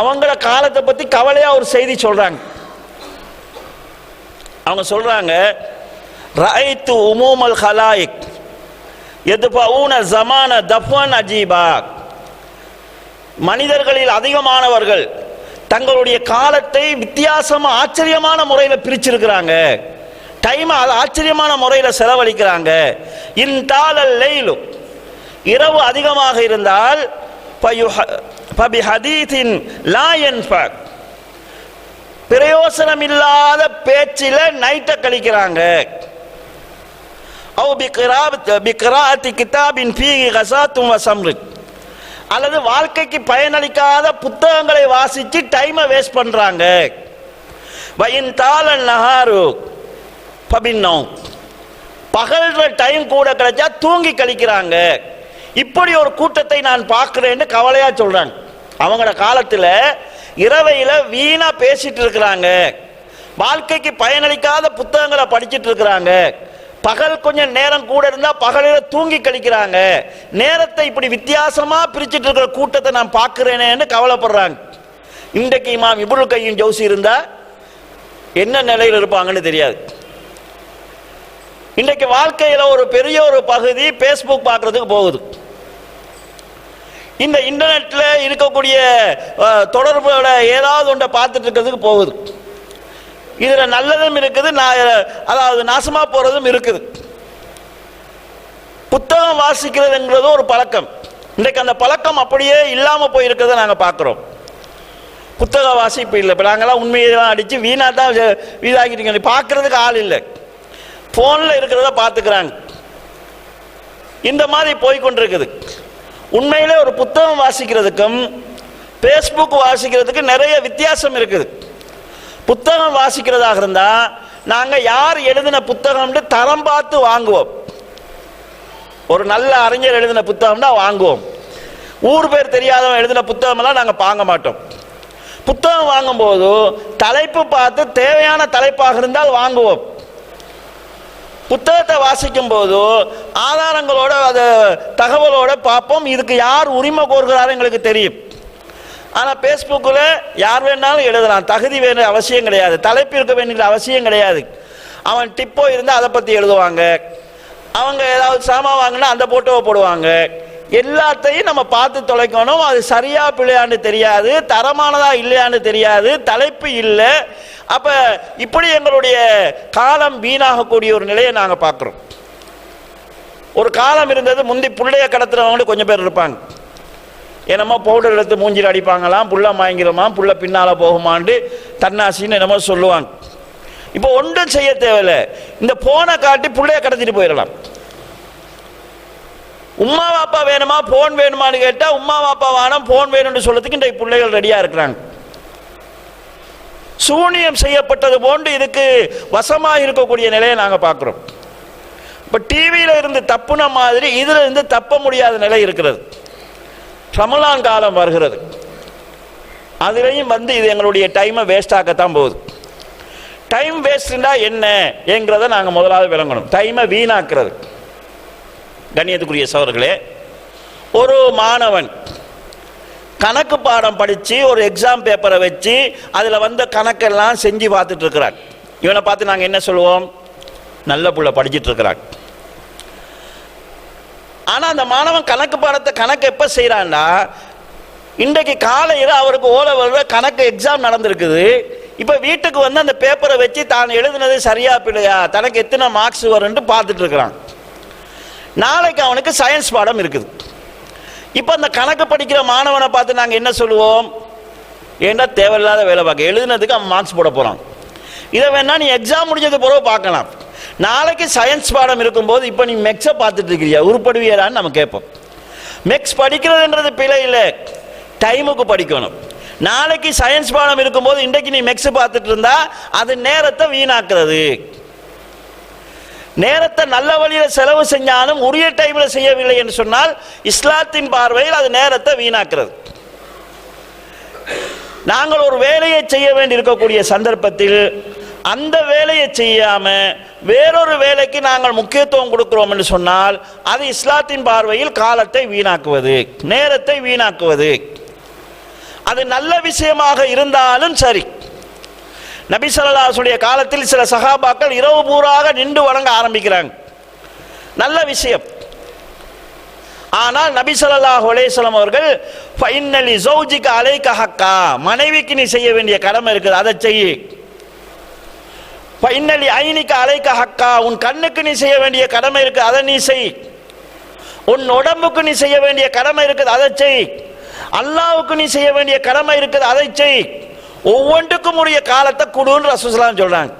அவங்கள காலத்தை பத்தி கவலையா ஒரு செய்தி சொல்றாங்க. அவங்க சொல்றாங்க, ரஐத்து உமூமல் ஹலாயிக் யத்பஊன ஸமான தஃபன் அஜீபா. மனிதர்களில் அதிகமானவர்கள் தங்களுடைய காலத்தை வித்தியாசமா ஆச்சரியமான முறையில் பிரிச்சிருக்கிறாங்க. டைம் ஆச்சரியமான முறையில் செலவழிக்கிறாங்க. இன்தாலல் லைலு, இரவு அதிகமாக இருந்தால் பபி ஹதீஸின் லா யன்ஃபா, பிரயோசனம் இல்லாத பேச்சில நைட்டை கழிக்கிறாங்க. அவ் பிக்ராஅத்தி கிதாபின் ஃபீஹி கஸாத்தும் வ சம்ரு, அல்லது வாழ்க்கைக்கு பயனளிக்காத புத்தகங்களை வாசிச்சு டைமை வேஸ்ட் பண்றாங்க. வயின் தாலன் நஹாரு பபின்னௌம், பகல்ற டைம் கூட கிடைச்சா தூங்கி கழிக்கிறாங்க. இப்படி ஒரு கூட்டத்தை நான் பார்க்கிறேன்னு கவலையா சொல்றாங்க. அவங்களோட காலத்துல இரவையில வீணா பேசிட்டு இருக்கிறாங்க, வாழ்க்கைக்கு பயனளிக்காத புத்தகங்களை படிச்சுட்டு இருக்கிறாங்க, பகல் கொஞ்சம் நேரம் கூட இருந்தா பகலில தூங்கி கழிக்கிறாங்க. நேரத்தை இப்படி வித்தியாசமா பிரிச்சுட்டு இருக்கிற கூட்டத்தை நான் பார்க்கிறேனேன்னு கவலைப்படுறாங்க. இன்றைக்கு இமாம் இப்னுல் கையும் ஜௌசி இருந்தா என்ன நிலையில் இருப்பாங்கன்னு தெரியாது. இன்றைக்கு வாழ்க்கையில ஒரு பெரிய ஒரு பகுதி பேஸ்புக் பார்க்கறதுக்கு போகுது. இந்த இன்டர்நெட்ல இருக்கக்கூடிய தொடர்புல ஏதாவது ஒன்றை பார்த்துட்டு இருக்கிறதுக்கு போகுது. இதுல நல்லதும் இருக்குது, அதாவது நாசமா போறதும் இருக்குது. புத்தகம் வாசிக்கிறதுங்கிறது ஒரு பழக்கம். இன்றைக்கு அந்த பழக்கம் அப்படியே இல்லாம போயிருக்கிறத நாங்க பார்க்கிறோம். புத்தக வாசிப்பு இல்லை. இப்போ நாங்கெல்லாம் உண்மையெல்லாம் அடிச்சு வீணா தான் வீணாக்கிட்டீங்க. பார்க்கறதுக்கு ஆள் இல்லை, போன்ல இருக்கிறத பார்த்துக்கிறாங்க. இந்த மாதிரி போய்கொண்டிருக்குது. உண்மையிலே ஒரு புத்தகம் வாசிக்கிறதுக்கும் பேஸ்புக் வாசிக்கிறதுக்கு நிறைய வித்தியாசம் இருக்குது. புத்தகம் வாசிக்கிறதாக இருந்தா நாங்க யார் எழுதின புத்தகம்னு தரம் பார்த்து வாங்குவோம். ஒரு நல்ல அறிஞர் எழுதின புத்தகம்னா வாங்குவோம். ஊர் பேர் தெரியாதவன் எழுதின புத்தகம் எல்லாம் நாங்க வாங்க மாட்டோம். புத்தகம் வாங்கும் போது தலைப்பு பார்த்து தேவையான தலைப்பாக இருந்தால் வாங்குவோம். புத்தகத்தை வாசிக்கும் போது ஆதாரங்களோட தகவலோட பார்ப்போம். இதுக்கு யார் உரிமை கோருகிறாரு எங்களுக்கு தெரியும். ஆனால் பேஸ்புக்கில் யார் வேணாலும் எழுதலாம், தகுதி வேணும் அவசியம் கிடையாது, தலைப்பு இருக்க வேண்டிய அவசியம் கிடையாது. அவன் டிப்போ இருந்தால் அதை பற்றி எழுதுவாங்க, அவங்க ஏதாவது சாமான் வாங்கினா அந்த போட்டோவை போடுவாங்க. எல்லாத்தையும் நம்ம பார்த்து தொலைக்கணும். அது சரியா பிள்ளையான்னு தெரியாது, தரமானதா இல்லையான்னு தெரியாது, தலைப்பு இல்லை. அப்ப இப்படி எங்களுடைய காலம் வீணாகக்கூடிய ஒரு நிலையை நாங்கள் பார்க்குறோம். ஒரு காலம் இருந்தது, முந்தி புள்ளைய கடத்துறவங்க கொஞ்சம் பேர் இருப்பாங்க. என்னமோ பவுடர் எடுத்து மூஞ்சில் அடிப்பாங்களாம், புள்ள வாங்கிடுமா, புள்ள பின்னால போகுமான்னு தன்னாசின்னு என்னமோ சொல்லுவாங்க. இப்போ ஒன்றும் செய்ய தேவையில்லை, இந்த போனை காட்டி புள்ளைய கடத்திட்டு போயிடலாம். உம்மா பாப்பா வேணுமா போன் வேணுமான்னு கேட்டா உம்மா பாப்பா வேணும் போன் வேணும்னு சொல்றதுக்கு இன்றைக்கு பிள்ளைகள் ரெடியா இருக்கிறாங்க. சூனியம் செய்யப்பட்டது போன்று இதுக்கு வசமாக இருக்கக்கூடிய நிலையை நாங்க பார்க்கிறோம். இப்ப டிவியில இருந்து தப்புன மாதிரி இதுல இருந்து தப்ப முடியாத நிலை இருக்கிறது. ரமலான் காலம் வருகிறது, அதுலயும் இது எங்களுடைய டைமை வேஸ்ட் ஆக்கத்தான் போகுது. டைம் வேஸ்ட்னா என்ன என்கிறத நாங்க முதலாவது விளங்கணும். டைமை வீணாக்குறது. கண்ணியத்துக்குரிய சகோதரர்களே, ஒரு மாணவன் கணக்கு பாடம் படிச்சு ஒரு எக்ஸாம் பேப்பரை வச்சு அதுல வந்த கணக்கெல்லாம் செஞ்சு பார்த்துட்டு இருக்கிறான். இவனை பார்த்து நாங்க என்ன சொல்லுவோம்? நல்ல புள்ள படிச்சுட்டு இருக்கிறான். ஆனா அந்த மாணவன் கணக்கு பாடத்தை கணக்கு எப்ப செய்யறான்னா, இன்றைக்கு காலையில் அவருக்கு ஓலவர்ல கணக்கு எக்ஸாம் நடந்திருக்குது. இப்ப வீட்டுக்கு வந்து அந்த பேப்பரை வச்சு தான் எழுதுனது சரியா பிள்ளையா, தனக்கு எத்தனை மார்க்ஸ் வரும்னு பார்த்துட்டு இருக்கிறான். நாளைக்கு அவனுக்கு சயின்ஸ் பாடம் இருக்குது. இப்போ அந்த கணக்கு படிக்கிற மாணவனை பார்த்து நாங்கள் என்ன சொல்லுவோம்? ஏன்னா தேவையில்லாத வேலை பார்க்க, எழுதுனதுக்கு அவன் மார்க்ஸ் போட போகிறான். இதை வேணா நீ எக்ஸாம் முடிஞ்சது பிறகு பார்க்கலாம். நாளைக்கு சயின்ஸ் பாடம் இருக்கும்போது இப்போ நீ மெக்ஸை பார்த்துட்டு இருக்கிறியா, உருப்படுவியரான்னு நம்ம கேட்போம். மெக்ஸ் படிக்கிறதுன்றது பிழை இல்லை, டைமுக்கு படிக்கணும். நாளைக்கு சயின்ஸ் பாடம் இருக்கும்போது இன்றைக்கு நீ மெக்ஸ் பார்த்துட்டு இருந்தா அது நேரத்தை வீணாக்குறது. நேரத்தை நல்ல வழியில் செலவு செஞ்சாலும் உரிய டைமில் செய்யவில்லை என்று சொன்னால் இஸ்லாத்தின் பார்வையில் அது நேரத்தை வீணாக்குறது. நாங்கள் ஒரு வேலையை செய்ய வேண்டி இருக்கக்கூடிய சந்தர்ப்பத்தில் அந்த வேலையை செய்யாம வேறொரு வேலைக்கு நாங்கள் முக்கியத்துவம் கொடுக்கிறோம் என்று சொன்னால் அது இஸ்லாத்தின் பார்வையில் காலத்தை வீணாக்குவது, நேரத்தை வீணாக்குவது. அது நல்ல விஷயமாக இருந்தாலும் சரி. நபி ஸல்லல்லாஹு அலைஹி வஸல்லம் காலத்தில் சில சஹாபாக்கள் இரவு பூராக நின்று வணங்க ஆரம்பிக்கிறாங்க, நல்ல விஷயம். ஆனால் நபி ஸல்லல்லாஹு அலைஹி வஸல்லம் அவர்கள் ஃபஇன்ன லி ஸௌஜிக அலைக ஹக்கா, மனைவிக்கு நீ செய்ய வேண்டிய கடமை இருக்குது, அதை செய். ஃபஇன்ன லி ஐனிக அலைக ஹக்கா, உன் கண்ணுக்கு நீ செய்ய வேண்டிய கடமை இருக்கு, அதை நீ செய். உன் உடம்புக்கு நீ செய்ய வேண்டிய கடமை இருக்குது, அதை செய். அல்லாஹ்வுக்கு நீ செய்ய வேண்டிய கடமை இருக்குது, அதை செய். ஒவ்வொன்றுக்கும் உரிய காலத்தை கொடுன்னு ரசூலுல்லாஹி ஸல்லல்லாஹு அலைஹி வஸல்லம் சொல்றாங்க.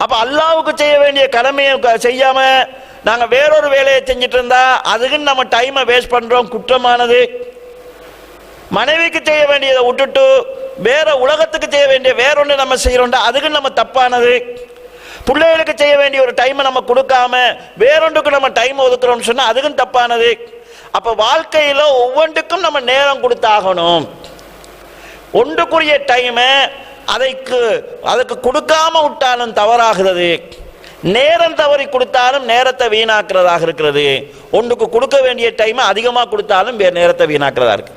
அப்ப அல்லாஹ்வுக்கு செய்ய வேண்டிய கடமையை செய்யாம நாங்க வேறொரு வேலையை செஞ்சுட்டு இருந்தா அதுக்கு நம்ம டைமை வேஸ்ட் பண்றோம், குற்றமானது. மனைவிக்கு செய்ய வேண்டியதை விட்டுட்டு வேற உலகத்துக்கு செய்ய வேண்டிய வேறொன்று நம்ம செய்யறோம்டா அதுக்கு நம்ம தப்பானது. பிள்ளைகளுக்கு செய்ய வேண்டிய ஒரு டைமை நம்ம கொடுக்காம வேறொன்றுக்கு நம்ம டைம் ஒதுக்குறோம்னு சொன்னா அதுக்கும் தப்பானது. அப்ப வாழ்க்கையில ஒவ்வொன்றுக்கும் நம்ம நேரம் கொடுத்தாகணும். ஒன்றுக்குரிய டைமை அதுக்கு கொடுக்காம விட்டாலும் தவறாகிறது, நேரம் தவறி கொடுத்தாலும் நேரத்தை வீணாக்குறதாக இருக்கிறது. ஒன்றுக்கு கொடுக்க வேண்டிய டைமை அதிகமாக கொடுத்தாலும் நேரத்தை வீணாக்குறதா இருக்கு.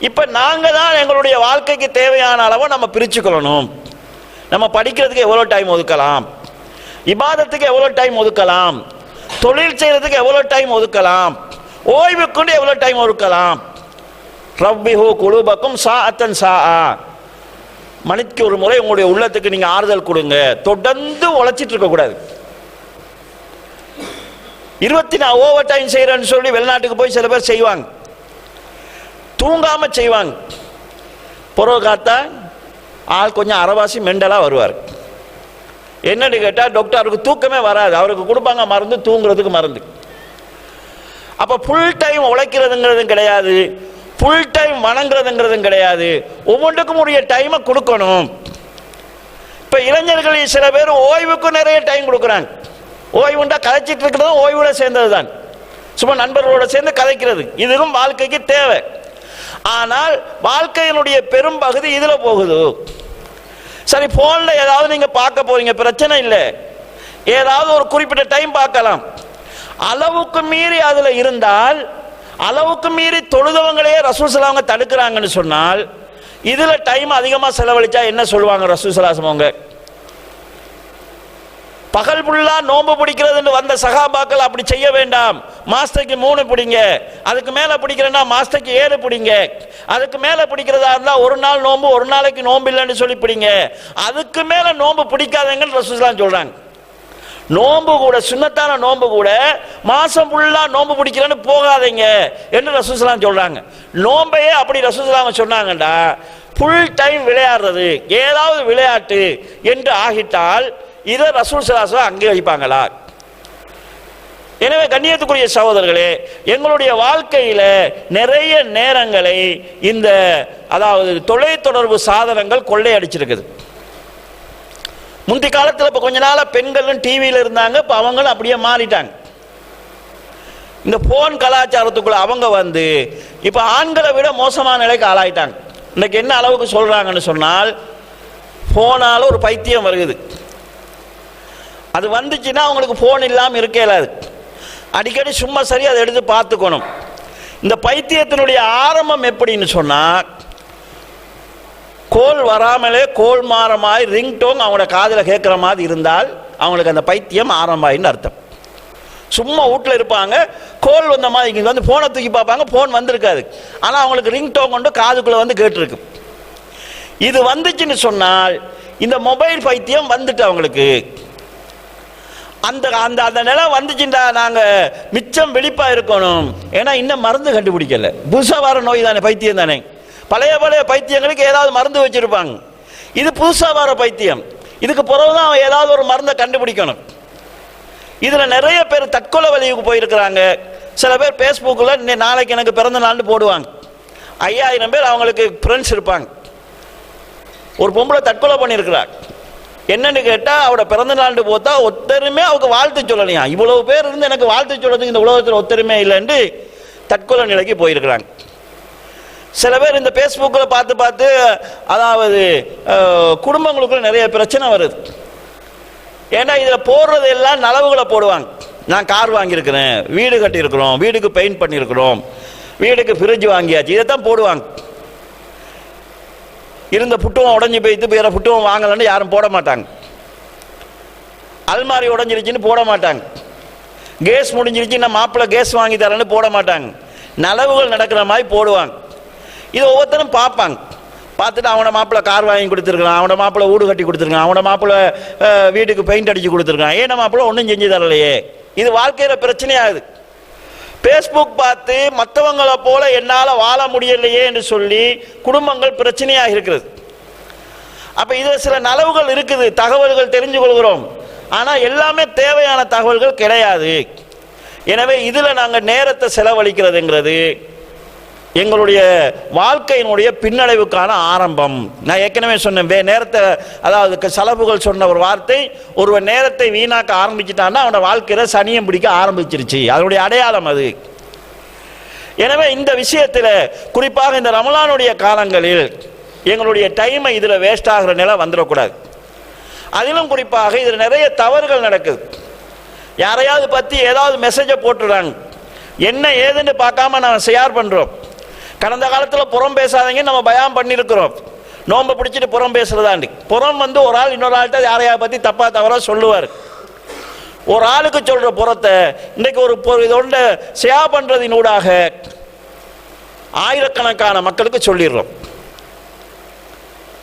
இப்ப நாங்க தான் எங்களுடைய வாழ்க்கைக்கு தேவையான அளவை நம்ம பிரிச்சுக்கொள்ளணும். நம்ம படிக்கிறதுக்கு எவ்வளவு டைம் ஒதுக்கலாம், இபாதத்துக்கு எவ்வளவு டைம் ஒதுக்கலாம், தொழில் செய்யறதுக்கு எவ்வளவு டைம் ஒதுக்கலாம், ஓய்வுக்குண்டு எவ்வளவு டைம் ஒதுக்கலாம். ரப்பிஹு குலூபக்கும் சாஅத்தன் சாஆ, மணிக்கு ஒரு முறை உங்களுடைய உள்ளத்துக்கு நீங்க ஆறுதல் கொடுங்க. தொடர்ந்து உழைச்சிட்டு இருக்க கூடாது. 24 ஓவர் டைம் செய்யறேன்னு சொல்லி வெளிநாட்டுக்கு போய் சில பேர் செய்வாங்க, தூங்காம செய்வாங்க. புறவு காத்தா ஆள் கொஞ்சம் அரவாசி மெண்டலா வருவார். என்னன்னு கேட்டா டாக்டருக்கு தூக்கமே வராது, அவருக்கு கொடுப்பாங்க மருந்து, தூங்குறதுக்கு மருந்து. அப்ப ஃபுல் டைம் உழைக்கிறதுங்கிறதும் கிடையாது, ஃபுல் டைம் வணங்குறதுங்கிறதும் கிடையாது. ஒவ்வொன்றுக்கும் உரிய டைமை கொடுக்கணும். இப்ப இளைஞர்களில் சில பேர் ஓய்வுக்கு நிறைய டைம் கொடுக்குறாங்க. ஓய்வுண்டா கதைச்சிட்டு இருக்கிறதும் ஓய்வுல சேர்ந்தது தான், சும்மா நண்பர்களோட சேர்ந்து கதைக்கிறது, இதுவும் வாழ்க்கைக்கு தேவை. ஆனால் வாழ்க்கையினுடைய பெரும் பகுதி இதுல போகுது. சரி, போன்ல ஏதாவது நீங்க பார்க்க போறீங்க, பிரச்சனை இல்லை, ஏதாவது ஒரு குறிப்பிட்ட டைம் பார்க்கலாம். அளவுக்கு மீறி அதுல இருந்தால், அளவுக்கு மீறி தொழுதவங்களே ரசூல் ஸல்லல்லாஹு அலைஹி வஸல்லம் தடுக்கிறாங்கன்னு சொன்னால் இதுல டைம் அதிகமா செலவழிச்சா என்ன சொல்லுவாங்க ரசூல் ஸல்லல்லாஹு அலைஹி வஸல்லம்? பகல் புல்லா நோன்பு பிடிக்கிறதுன்னு வந்த சஹாபாக்கள் அப்படி செய்ய வேண்டாம். மாஸ்டருக்கு 3 பிடிங்க, அதுக்கு மேல பிடிக்கிறேன்னா மாஸ்டருக்கு 7 பிடிங்க, அதுக்கு மேல பிடிக்கிறதா இருந்தா ஒரு நாள் நோன்பு ஒரு நாளைக்கு நோன்பு இல்லைன்னு சொல்லி பிடிங்க, அதுக்கு மேல நோன்பு பிடிக்காதங்கன்னு ரசூல் ஸல்லல்லாஹு அலைஹி வஸல்லம் சொல்றாங்க. நோன்பு கூட, சுன்னத்தான நோன்பு கூட மாசம் ஃபுல்லா நோன்பு பிடிக்கிறேன்னு போகாதீங்க என்று ரசூல் ஸல்லல்லாஹு அலைஹி வஸல்லம் சொல்றாங்க. நோன்பையே அப்படி ரசூல் ஸல்லல்லாஹு அலைஹி வஸல்லம் சொன்னாங்கடா, ஃபுல் டைம் விளையாடுறது ஏதாவது விளையாட்டு என்று ஆகிட்டால் இதை ரசூல் ஸல்லல்லாஹு அலைஹி வஸல்லம் அங்கீகரிப்பாங்களா? எனவே கண்ணியத்துக்குரிய சகோதரர்களே, எங்களுடைய வாழ்க்கையில நிறைய நேரங்களை இந்த தொலைத்தொடர்பு சாதனங்கள் கொள்ளையடிச்சிருக்குது. முந்தி காலத்தில் இப்போ கொஞ்ச நாள பெண்களும் டிவியில் இருந்தாங்க, இப்போ அவங்களும் அப்படியே மாறிட்டாங்க. இந்த போன் கலாச்சாரத்துக்குள்ள அவங்க வந்து இப்போ ஆண்களை விட மோசமான நிலைக்கு ஆளாயிட்டாங்க. இன்னைக்கு என்ன அளவுக்கு சொல்றாங்கன்னு சொன்னால், போனால ஒரு பைத்தியம் வருகுது. அது வந்துச்சுன்னா அவங்களுக்கு போன் இல்லாமல் இருக்க இயலாது. அடிக்கடி சும்மா சரி அதை எடுத்து பார்த்துக்கணும். இந்த பைத்தியத்தினுடைய ஆரம்பம் எப்படின்னு சொன்னா, கோல் வராமலே கோல் மாறமாய் ரிங்டோங் அவங்களோட காதில் கேட்குற மாதிரி இருந்தால் அவங்களுக்கு அந்த பைத்தியம் ஆரம்பமாயின்னு அர்த்தம். சும்மா வீட்டில் இருப்பாங்க, கோல் வந்த மாதிரி இங்கே வந்து ஃபோனை தூக்கி பார்ப்பாங்க, ஃபோன் வந்திருக்காது, ஆனால் அவங்களுக்கு ரிங்டோங் கொண்டு காதுக்குள்ளே வந்து கேட்டுருக்கு. இது வந்துச்சுன்னு சொன்னால் இந்த மொபைல் பைத்தியம் வந்துட்டு அவங்களுக்கு. அந்த அந்த அந்த நிலை வந்துச்சுட்டா நாங்கள் மிச்சம் விழிப்பாக இருக்கணும். ஏன்னா இன்னும் மருந்து கண்டுபிடிக்கல. புதுசாக வர நோய் தானே, பைத்தியம் தானே. பழைய பைத்தியங்களுக்கு ஏதாவது மருந்து வச்சுருப்பாங்க. இது புதுசாக வர பைத்தியம். இதுக்கு பிறகு தான் அவன் ஏதாவது ஒரு மருந்தை கண்டுபிடிக்கணும். இதில் நிறைய பேர் தற்கொலை வழிக்கு போயிருக்கிறாங்க. சில பேர் ஃபேஸ்புக்கில் நாளைக்கு எனக்கு பிறந்த நாள்னு போடுவாங்க. 5000 பேர் அவங்களுக்கு ஃப்ரெண்ட்ஸ் இருப்பாங்க. ஒரு பொம்பளை தற்கொலை பண்ணியிருக்கிறாங்க. என்னன்னு கேட்டால் அவட பிறந்த நாள்னு போத்தா ஒத்தருமே அவருக்கு வாழ்த்து சொல்லலையா. இவ்வளவு பேர் இருந்து எனக்கு வாழ்த்து சொல்றதுக்கு இந்த உலகத்தில் ஒத்தருமே இல்லைன்னு தற்கொலை நிலைக்கு போயிருக்கிறாங்க. சில பேர் இந்த ஃபேஸ்புக்கில் பார்த்து அதாவது குடும்பங்களுக்குள்ள நிறைய பிரச்சனை வருது. ஏன்னா இதில் போடுறது எல்லாம் நலவுகளை போடுவாங்க. நான் கார் வாங்கியிருக்கிறேன், வீடு கட்டியிருக்கிறோம், வீடுக்கு பெயிண்ட் பண்ணியிருக்கிறோம், வீடுக்கு ஃப்ரிட்ஜ் வாங்கியாச்சு, இதைத்தான் போடுவாங்க. இருந்த புட்டுவம் உடஞ்சி போய்த்து வேற புட்டுவம் வாங்கலன்னு யாரும் போட மாட்டாங்க. அல்மாரி உடஞ்சிருச்சுன்னு போட மாட்டாங்க. கேஸ் முடிஞ்சிருச்சு நான் மாப்பிள்ளை கேஸ் வாங்கி தரேன்னு போட மாட்டாங்க. நலவுகள் நடக்கிற மாதிரி போடுவாங்க. இது ஒவ்வொருத்தரும் பார்ப்பாங்க. பார்த்துட்டு அவனோட மாப்பிள்ளை கார் வாங்கி கொடுத்துருக்கான், அவனோட மாப்பிள்ளை வீடு கட்டி கொடுத்துருக்கான், அவனோட மாப்பிள்ளை வீட்டுக்கு பெயிண்ட் அடித்து கொடுத்துருக்கான், ஏன்னா மாப்பிள்ளை ஒன்றும் செஞ்சு தரலையே. இது வாழ்க்கையில் பிரச்சனையாகுது. ஃபேஸ்புக் பார்த்து மற்றவங்களை போல என்னால் வாழ முடியலையே என்று சொல்லி குடும்பங்கள் பிரச்சனையாக இருக்கிறது. அப்போ இதில் சில நலவுகள் இருக்குது, தகவல்கள் தெரிஞ்சு கொள்கிறோம். ஆனால் எல்லாமே தேவையான தகவல்கள் கிடையாது. எனவே இதில் நாங்கள் நேரத்தை செலவழிக்கிறதுங்கிறது எங்களுடைய வாழ்க்கையினுடைய பின்னடைவுக்கான ஆரம்பம். நான் ஏற்கனவே சொன்னேன், நேரத்தை அதாவது செலவுகள் சொன்ன ஒரு வார்த்தை, ஒருவன் நேரத்தை வீணாக்க ஆரம்பிச்சிட்டான்னா அவனோட வாழ்க்கையில் சனியம் பிடிக்க ஆரம்பிச்சிருச்சு, அதனுடைய அடையாளம் அது. எனவே இந்த விஷயத்தில் குறிப்பாக இந்த ரமலானுடைய காலங்களில் எங்களுடைய டைமை இதில் வேஸ்ட் ஆகிற நிலை வந்துடக்கூடாது. அதிலும் குறிப்பாக இதில் நிறைய தவறுகள் நடக்குது. யாரையாவது பற்றி ஏதாவது மெசேஜை போட்டுடுறாங்க, என்ன ஏதுன்னு பார்க்காம நம்ம ஷேர் பண்ணுறோம். கடந்த காலத்தில் புறம் பேசாதீங்க நம்ம பயம் பண்ணியிருக்கிறோம். நோம்பை பிடிச்சிட்டு புறம் பேசுறதாண்டி புறம் ஒரு ஆள் இன்னொரு ஆள்கிட்ட யாரையா பற்றி தப்பா தவறா சொல்லுவார். ஒரு ஆளுக்கு சொல்ற புறத்தை இன்னைக்கு ஒரு இதோட ஷேர் பண்றதினூடாக ஆயிரக்கணக்கான மக்களுக்கு சொல்லிடுறோம்.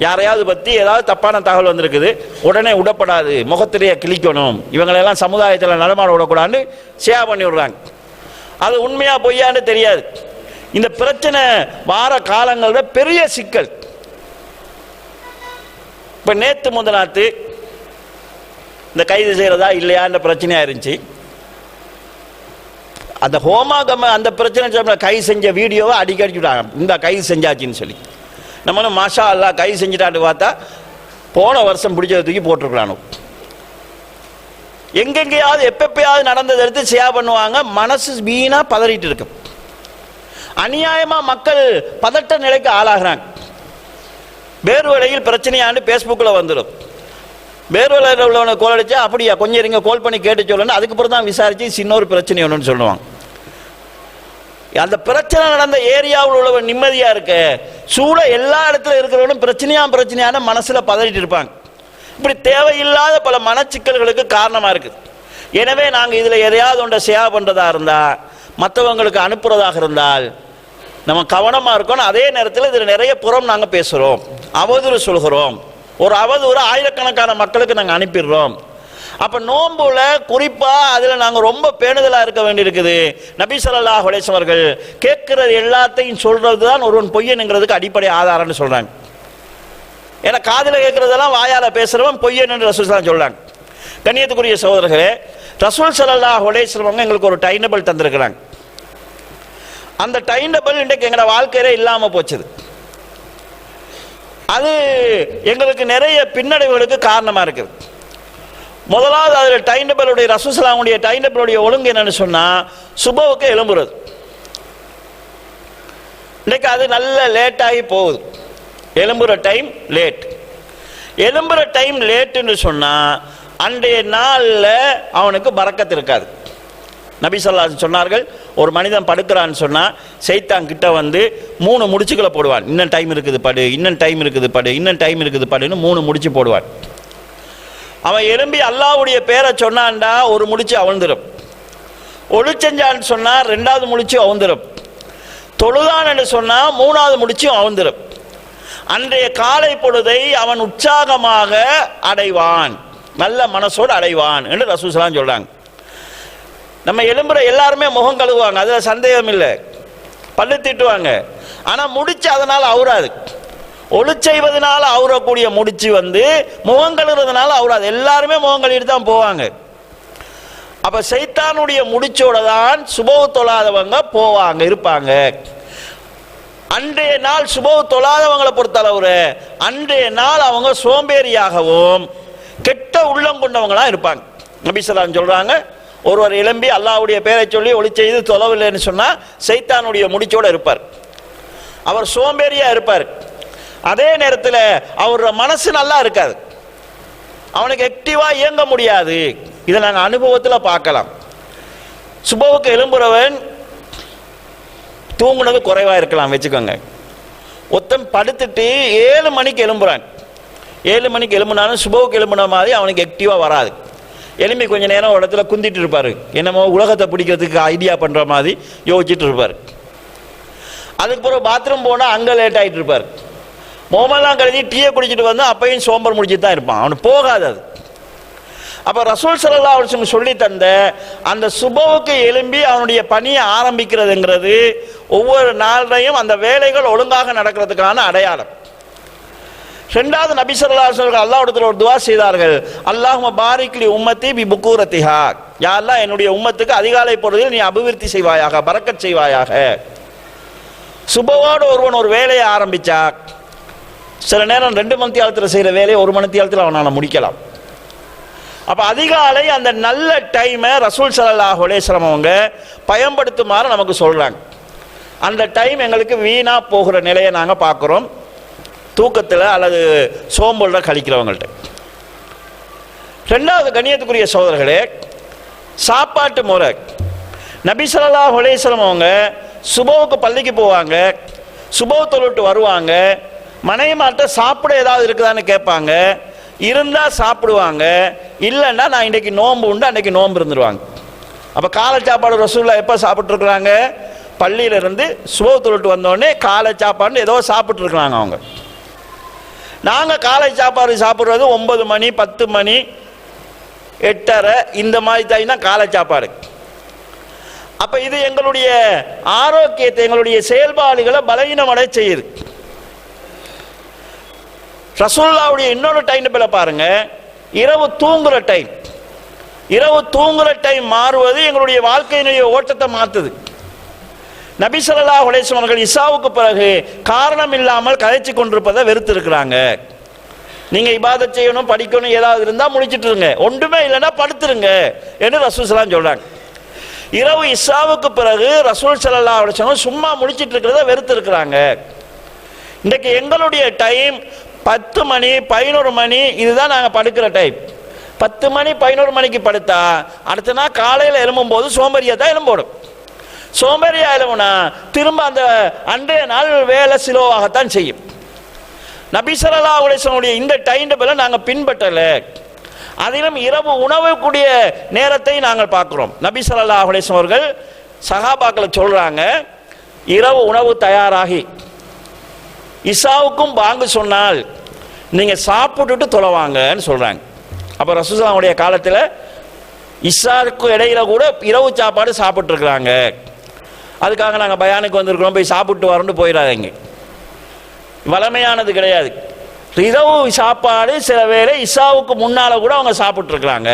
யாரையாவது பற்றி ஏதாவது தப்பான தகவல் வந்திருக்குது, உடனே விடப்படாது, முகத்திலேயே கிழிக்கணும், இவங்களெல்லாம் சமுதாயத்தில் நடமாட விடக்கூடாதுன்னு ஷேர் பண்ணி விடுறாங்க. அது உண்மையா பொய்யான்னு தெரியாது. இந்த பிரச்சனை வார காலங்களோட பெரிய சிக்கல். இப்ப நேத்து முதலாத்து இந்த கைது செய்யறதா இல்லையான்ற பிரச்சனையா இருந்துச்சு. அந்த ஹோமாகம அந்த பிரச்சனை கைது செஞ்ச வீடியோவை அடிக்கடி விட்டாங்க, இந்த கைது செஞ்சாச்சின்னு சொல்லி. நம்மளும் மாஷா அல்லா கைது செஞ்சுட்டான்னு பார்த்தா போன வருஷம் பிடிச்சதை தூக்கி போட்டிருக்கலானோ. எங்கெங்கேயாவது எப்பயாவது நடந்ததை எடுத்து ஷேர் பண்ணுவாங்க. மனசு வீணா பதறிட்டு இருக்கு. அநியாயமா மக்கள் பதட்ட நிலைக்கு ஆளாகிறாங்க. வேறு வேளையில் பிரச்சனையாண்டு பேஸ்புக்கில் வந்துடும். வேறு வேலையில் உள்ளவனை கோல் அடிச்சா அப்படியா கொஞ்சம் இருங்க கோல் பண்ணி கேட்டு சொல்லணும், அதுக்கப்புறம் தான் விசாரிச்சு இன்னொரு பிரச்சனை ஒன்றுன்னு சொல்லுவாங்க. அந்த பிரச்சனை நடந்த ஏரியாவில் உள்ளவன் நிம்மதியா இருக்க சூழ எல்லா இடத்துல இருக்கிறவனும் பிரச்சனையான மனசுல பதறிட்டு இருப்பாங்க. இப்படி தேவையில்லாத பல மனச்சிக்கல்களுக்கு காரணமா இருக்குது. எனவே நாங்கள் இதில் எதையாவது ஒன்றை ஷேர் பண்றதா இருந்தா, மற்றவங்களுக்கு அனுப்புறதாக இருந்தால் நம்ம கவனமா இருக்கணும். அதே நேரத்தில் இதில் நிறைய புறம் நாங்கள் பேசுறோம், அவதூறு சொல்கிறோம். ஒரு அவதூறு ஆயிரக்கணக்கான மக்களுக்கு நாங்கள் அனுப்பிடுறோம். அப்ப நோன்புல குறிப்பா அதுல நாங்க ரொம்ப பேணுதலா இருக்க வேண்டியிருக்குது. நபி ஸல்லல்லாஹு அலைஹி வஸல்லம் அவர்கள் கேட்கிறது எல்லாத்தையும் சொல்றதுதான் ஒருவன் பொய்யனுங்கிறதுக்கு அடிப்படை ஆதாரம்னு சொல்றாங்க. ஏன்னா காதுல கேட்கறதெல்லாம் வாயால பேசுறவன் பொய்யன் என்று ரசூல் சொல்றாங்க. கண்ணியத்துக்குரிய சகோதரர்களே, ரசூல் ஸல்லல்லாஹு அலைஹி வஸல்லம் எங்களுக்கு ஒரு டைம் டேபிள் தந்திருக்கிறாங்க. அந்த டைம் டேபிள் இன்றைக்கு எங்களோட வாழ்க்கையில இல்லாம போச்சுது. அது எங்களுக்கு நிறைய பின்னடைவுகளுக்கு காரணமா இருக்குது. முதலாவது அதில் டைம் டேபிளுடைய ரசூலுல்லாஹ்வுடைய டைம் டேபிளுடைய ஒழுங்கு என்னன்னு சொன்னா, சுபவுக்கு எழும்புறது. இன்னைக்கு அது நல்ல லேட் ஆகி போகுது. எழும்புற டைம் லேட். எழும்புற டைம் லேட்டுன்னு சொன்னா அன்றைய நாளில் அவனுக்கு பரக்கத்து இருக்காது. நபி ஸல்லல்லாஹு அலைஹி வஸல்லம் சொன்னார்கள், ஒரு மனிதன் படுக்கிறான்னு சொன்னா சைத்தான் கிட்ட வந்து 3 முடிச்சுக்களை போடுவான். இன்னும் டைம் இருக்குது படு, இன்னும் டைம் இருக்குது படு, இன்னும் டைம் இருக்குது படுன்னு 3 முடிச்சு போடுவான். அவன் எழும்பி அல்லாஹ்வுடைய பேரை சொன்னான்டா ஒரு முடிச்சு அவிழ்ந்துடும். ஒளி செஞ்சான்னு சொன்னா 2வது முடிச்சு அவிழ்ந்துடும். தொழுதான் என்று சொன்னா 3வது முடிச்சும் அவிழ்ந்துடும். அன்றைய காலை பொழுதை அவன் உற்சாகமாக அடைவான். நல்ல மனசோடு அடைவான் என்று ரசூல் ஸல்லல்லாஹு அலைஹி சொல்றாங்க. நம்ம எழும்புற எல்லாருமே முகம் கழுவுவாங்க, அதுல சந்தேகம் இல்லை, பல்லு தீட்டுவாங்க. ஆனா முடிச்சு அதனால அவுறாது. ஒளி செய்வதனால அவுறக்கூடிய முடிச்சு முகம் கழுவுறதுனால அவுறாது. எல்லாருமே முகம் கழுவிட்டு தான் போவாங்க. அப்ப சைத்தானுடைய முடிச்சோட தான் சுபஹ் தொழாதவங்க போவாங்க, இருப்பாங்க. அன்றைய நாள் சுபஹ் தொழாதவங்களை பொறுத்தளவு அன்றைய நாள் அவங்க சோம்பேறியாகவும் கெட்ட உள்ளம் கொண்டவங்களா இருப்பாங்க. நபி ஸல்லல்லாஹு அலைஹி சொல்றாங்க, ஒருவர் எழும்பி அல்லாஹ்வுடைய பெயரை சொல்லி ஒளி செய்து தொழவில்லைன்னு சொன்னா சைத்தானுடைய முடிச்சோட இருப்பார், அவர் சோம்பேறியா இருப்பார். அதே நேரத்தில் அவரோட மனசு நல்லா இருக்காது, அவனுக்கு ஆக்டிவா இயங்க முடியாது. இதை நாங்கள் அனுபவத்தில் பார்க்கலாம். சுபஹ்வுக்கு எழும்புறவன் தூங்குனது குறைவா இருக்கலாம் வச்சுக்கோங்க. ஒருத்தன் படுத்துட்டு 7 மணிக்கு எழும்புறான், 7 மணிக்கு எழும்புனாலும் சுபஹ்வுக்கு எழும்புன மாதிரி அவனுக்கு ஆக்டிவா வராது. எழும்பி கொஞ்ச நேரம் ஒரு இடத்துல குந்திட்டு இருப்பாரு, என்னமோ உலகத்தை பிடிக்கிறதுக்கு ஐடியா பண்ற மாதிரி யோசிச்சுட்டு இருப்பாரு. அதுக்கு பிறகு பாத்ரூம் போனா அங்க லேட் ஆயிட்டு இருப்பாரு. மோமெல்லாம் கழுதி டீயை குடிச்சிட்டு வந்து அப்பையும் சோம்பர் முடிச்சுட்டு தான் இருப்பான், அவனுக்கு போகாது அது. அப்ப ரசூல் ஸல்லல்லாஹு அலைஹி வஸல்லம் சொல்லி தந்த அந்த சுபஹ்வுக்கு எழும்பி அவனுடைய பணியை ஆரம்பிக்கிறதுங்கிறது ஒவ்வொரு நாளையும் அந்த வேலைகள் ஒழுங்காக நடக்கிறதுக்கான அடையாளம். ரெண்டாவது நபி ஸல்லல்லாஹு அலைஹி வஸல்லம் அல்லாஹ்விடத்தில் ஒரு துஆ செய்தார்கள், அல்லாஹும்ம பாரிக் லி உம்மத்தி பி புக்கூரத்திஹா, யா அல்லாஹ் என்னுடைய உம்மத்துக்கு அதிகாலை பொழுதில் நீ அபிவிருத்தி செய்வாயாக, பரக்கத் செய்வாயாக. சுபஹோடு ஒருவன் ஒரு வேலையை ஆரம்பிச்சா சில நேரம் 2 மணித்தியாலத்தில் செய்யற வேலையை 1 மணித்தியாலத்தில் அவனால் முடிக்கலாம். அப்ப அதிகாலை அந்த நல்ல டைமை ரசூல் ஸல்லல்லாஹு அலைஹி வஸல்லம் அவங்க பயன்படுத்துமாறு நமக்கு சொல்றாங்க. அந்த டைம் எங்களுக்கு வீணா போகிற நிலையை நாங்க பார்க்கிறோம், தூக்கத்தில் அல்லது சோம்பல்ல கழிக்கிறவங்கள்ட்ட. ரெண்டாவது கண்ணியத்துக்குரிய சகோதரர்களே, சாப்பாட்டு முறை. நபி ஸல்லல்லாஹு அலைஹி வஸல்லம் அவங்க சுபஹ்வுக்கு பள்ளிக்கு போவாங்க, சுபஹ் தொழுட்டு வருவாங்க, மனைவிமார்ட்ட சாப்பிட ஏதாவது இருக்குதான்னு கேட்பாங்க, இருந்தா சாப்பிடுவாங்க, இல்லைன்னா நான் இன்றைக்கு நோன்பு உண்டு அன்றைக்கு நோன்பு இருந்துருவாங்க. அப்போ காலை சாப்பாடு ரசூலுல்லாஹ் எப்போ சாப்பிட்ருக்குறாங்க? பள்ளியிலிருந்து சுபஹ் தொழுட்டு வந்தோடனே காலை சாப்பாடுன்னு ஏதோ சாப்பிட்ருக்குறாங்க அவங்க. நாங்கள் காலை சாப்பாடு சாப்பிட்றது 9 மணி 10 மணி 8:30 இந்த மாதிரி டைம் தான் காலை சாப்பாடு. அப்போ இது எங்களுடைய ஆரோக்கியத்தை, எங்களுடைய செயல்பாடுகளை பலவீனமடை செய்யுது. ரசூலுல்லாஹ்வுடைய இன்னொரு டைம் டேபிளை பாருங்க, இரவு தூங்குற டைம். இரவு தூங்குற டைம் மாறுவது எங்களுடைய வாழ்க்கையினுடைய ஓட்டத்தை மாற்றுது. நபி ஸல்லல்லாஹு அலைஹி வஸல்லம் அவர்கள் இசாவுக்கு பிறகு காரணம் இல்லாமல் கதைச்சு கொண்டிருப்பதை வெறுத்து இருக்கிறாங்க. நீங்க இபாதத் செய்யணும், படிக்கணும், ஏதாவது இருந்தா முடிச்சிட்டு இருங்க, ஒன்றுமே இல்லைன்னா படுத்துருங்க என்று ரசூல் ஸல்லல்லாஹு அலைஹி வஸல்லம் சொல்றாங்க. இரவு இசாவுக்கு பிறகு ரசூல் ஸல்லல்லாஹு அலைஹி வஸல்லம் சும்மா முடிச்சிட்டு இருக்கிறத வெறுத்து இருக்கிறாங்க. இன்றைக்கு எங்களுடைய டைம் 10 மணி 11 மணி இதுதான் நாங்கள் படுக்கிற டைம். 10 மணி 11 மணிக்கு படுத்தா அடுத்த நாள் காலையில் எழும்பும் போது சோம்பேறியா தான் எழும்போடும். சோம்பேறியா எழும்புனா திரும்ப அந்த அன்றைய நாள் வேலை சிலோவாகத்தான் செய்யும். நபி ஸல்லல்லாஹு அலைஹி வஸல்லம் இந்த டைம் டேபிளை நாங்கள் பின்பற்றல. அதிலும் இரவு உணவு கூடிய நேரத்தை நாங்கள் பார்க்கிறோம். நபி ஸல்லல்லாஹு அலைஹி வஸல்லம் அவர்கள் சஹாபாக்களை சொல்றாங்க, இரவு உணவு தயாராகி இசாவுக்கும் பாங்கு சொன்னால் நீங்க சாப்பிட்டுட்டு தொலைவாங்கன்னு சொல்றாங்க. அப்ப ரசூலுல்லாஹ்வுடைய காலத்தில் இசாவுக்கு இடையில கூட இரவு சாப்பாடு சாப்பிட்டு இருக்கிறாங்க. அதுக்காக நாங்கள் பயானுக்கு வந்திருக்கிறோம், போய் சாப்பிட்டு வரோம்னு போயிடாதீங்க, வளமையானது கிடையாது. இரவு சாப்பாடு சில வேளை இசாவுக்கு முன்னால கூட அவங்க சாப்பிட்டு இருக்கிறாங்க.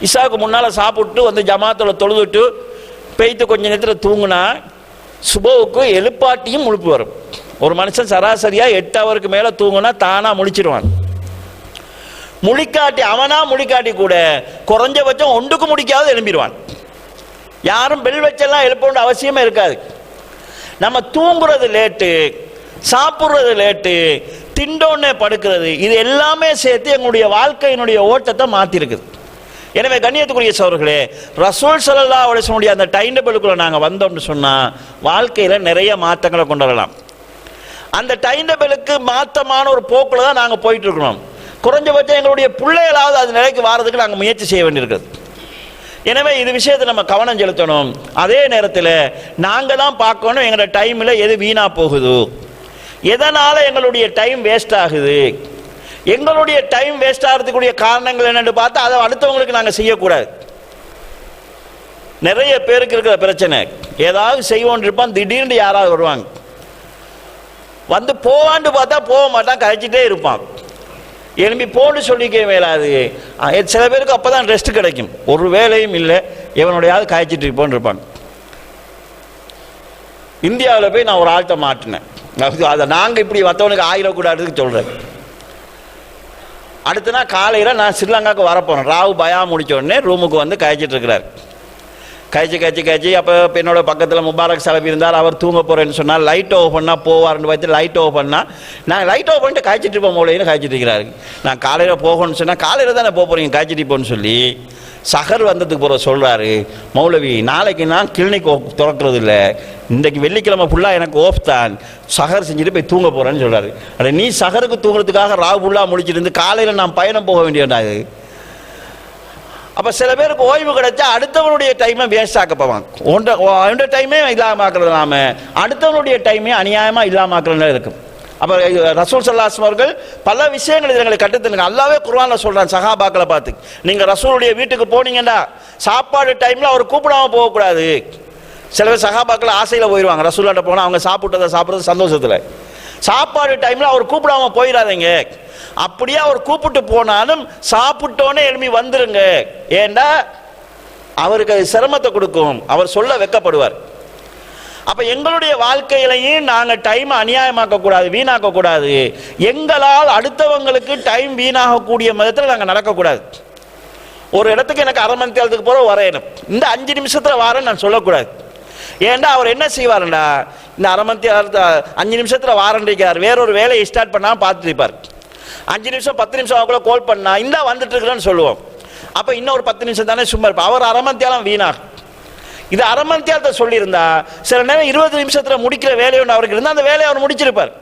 இசாவுக்கு முன்னால சாப்பிட்டு வந்து ஜமாத்தோட தொழுதுட்டு பெய்த்து கொஞ்ச நேரத்தில் தூங்குனா சுபஹ்வுக்கு எழுப்பாட்டியும் முழுப்பு வரும். ஒரு மனுஷன் சராசரியா 8 ஹவருக்கு மேல தூங்குனா தானா முழிச்சிடுவான். முழிக்காட்டி அவனா முழிக்காட்டி கூட குறைஞ்சபட்சம் ஒன்றுக்கு முடிக்காவது எழும்பிடுவான். யாரும் பெல் வச்செல்லாம் எழுப்ப அவசியமே இருக்காது. நம்ம தூங்குறது லேட்டு, சாப்பிட்றது லேட்டு, திண்டோன்னே படுக்கிறது, இது எல்லாமே சேர்த்து எங்களுடைய வாழ்க்கையினுடைய ஓட்டத்தை மாற்றிருக்குது. எனவே கண்ணியத்துக்குரிய சகோதரர்களே, ரசூல் ஸல்லல்லாஹு அலைஹி வஸல்லம் அந்த டைம் டேபிளுக்குள்ள நாங்கள் வந்தோம்னு சொன்னால் வாழ்க்கையில் நிறைய மாற்றங்களை கொண்டு வரலாம். அந்த டைம் டேபிளுக்கு மாற்றமான ஒரு போக்கில் தான் நாங்கள் போயிட்டு இருக்கிறோம். குறைஞ்சபட்சம் எங்களுடைய பிள்ளைகளாவது அது நிலைக்கு வாரதுக்கு நாங்கள் முயற்சி செய்ய வேண்டியிருக்குது. எனவே இது விஷயத்தை நம்ம கவனம் செலுத்தணும். அதே நேரத்தில் நாங்கள் தான் பார்க்கணும் எங்களோட டைமில் எது வீணாக போகுது, எதனால் எங்களுடைய டைம் வேஸ்ட் ஆகுது, எங்களுடைய டைம் வேஸ்ட் ஆகிறதுக்குரிய காரணங்கள் என்னன்னு பார்த்தா அதை அடுத்தவங்களுக்கு நாங்கள் செய்யக்கூடாது. நிறைய பேருக்கு இருக்கிற பிரச்சனை, ஏதாவது செய்வோன்னு இருப்பான், திடீர்னு யாராவது வருவாங்க, வந்து போவான்னு பார்த்தா போக மாட்டான், கழிச்சிட்டே இருப்பான். எழுப்பி போன்னு சொல்லிக்க மேலாது. சில பேருக்கு அப்பதான் ரெஸ்ட் கிடைக்கும், ஒரு வேலையும் இல்லை, இவனுடையாவது காய்ச்சிட்டு இருப்போன்னு இருப்பான். இந்தியாவில் போய் நான் ஒரு ஆள்கிட்ட மாட்டினேன், அதை நாங்கள் இப்படி மற்றவனுக்கு ஆயிடக்கூடாதுன்னு சொல்கிறேன். அடுத்த நாள் காலையில் நான் ஸ்ரீலங்காவுக்கு வரப்போனேன். ராவு பயா முடிச்ச உடனே ரூமுக்கு வந்து காய்ச்சிட்டு இருக்கிறார். காய்ச்சி அப்போ என்னோட பக்கத்தில் முபாரக் சலபி இருந்தார். அவர் தூங்க போகிறேன்னு சொன்னால் லைட் ஆஃப் பண்ணால் போவார்னு பார்த்து லைட் ஆஃப் பண்ணால் நான் லைட் ஆஃப் பண்ணிட்டு காய்ச்சிட்டு இருப்போம் மூலைன்னு காய்ச்சிட்டு இருக்கிறாரு. நான் காலையில் போகணும்னு சொன்னால் காலையில் தானே போகிறீங்க காய்ச்சிட்டு போன்னு சொல்லி சஹர் வந்ததுக்கு போகிற சொல்கிறாரு, மௌலவி நாளைக்கு நான் கிளினிக் திறக்கிறது இல்லை, இன்றைக்கு வெள்ளிக்கிழமை ஃபுல்லாக எனக்கு ஓஃப் தான், சஹர் செஞ்சுட்டு போய் தூங்க போகிறேன்னு சொல்கிறாரு. அட நீ சஹருக்கு தூங்குறதுக்காக ராவு ஃபுல்லாக முடிச்சுட்டு இருந்து காலையில் நான் பயணம் போக வேண்டியது. அப்போ சில பேருக்கு ஓய்வு கிடைச்சா அடுத்தவனுடைய டைமை வேஸ்ட் ஆக்க போவாங்க. ஒன்ற டைமே இல்லாமக்கிறது இல்லாம அடுத்தவனுடைய டைமே அநியாயமாக இல்லாமக்கிறது இருக்கும். அப்போ ரசூல் ஸல்லல்லாஹு அலைஹி வஸல்லம் அவர்கள் பல விஷயங்கள் எங்களை கட்டுத்தனுங்க. அல்லாவே குர்ஆன்ல சொல்றான் சஹாபாக்களை பார்த்து, நீங்க ரசூலுடைய வீட்டுக்கு போனீங்கன்னா சாப்பாடு டைம்ல அவர் கூப்பிடாம போகக்கூடாது. சில பேர் சஹாபாக்கள் ஆசையில் போயிடுவாங்க, ரசூல்லாட்ட போனால் அவங்க சாப்பிட்டதை சாப்பிட்றது சந்தோஷத்தில். சாப்பாடு டைம்ல அவர் கூப்பிடாம போயிடாதீங்க. அப்படியே அவர் கூப்பிட்டு போனாலும் சாப்பிட்டோன்னே எழுப்பி வந்துருங்க, ஏண்டா அவருக்கு அது சிரமத்தை கொடுக்கும், அவர் சொல்ல வெட்கப்படுவார். அப்ப எங்களுடைய வாழ்க்கையிலையும் நாங்கள் டைம் அநியாயமாக்க கூடாது, வீணாக்க கூடாது. எங்களால் அடுத்தவங்களுக்கு டைம் வீணாகக்கூடிய மதத்தில் நாங்கள் நடக்கக்கூடாது. ஒரு இடத்துக்கு எனக்கு அரை மணி நேரத்துக்கு போற வரையணும், இந்த 5 நிமிஷத்துல வாரேன்னு நான் சொல்லக்கூடாது. ஏண்டா அவர் என்ன செய்வாருண்டா, இந்த அரை மணி நேரத்தை 5 நிமிஷத்துல வாரண்டிருக்கார், வேறொரு வேலையை ஸ்டார்ட் பண்ணா பார்த்துட்டு இருப்பார். 5 நிமிஷம் 10 நிமிஷம் அவங்கள கால் பண்ணா இந்த வந்துட்டு இருக்கிறேன்னு சொல்லுவோம். அப்ப இன்னும் ஒரு 10 நிமிஷம் தானே சும்மா இருப்பா, அவர் அரை மணி நேரம் வீணாகும். இது அரை மணி நேரத்தை சொல்லியிருந்தா சில நேரம் 20 நிமிஷத்துல முடிக்கிற வேலை ஒன்று அவருக்கு இருந்தால் அந்த வேலையை அவர் முடிச்சிருப்பார்.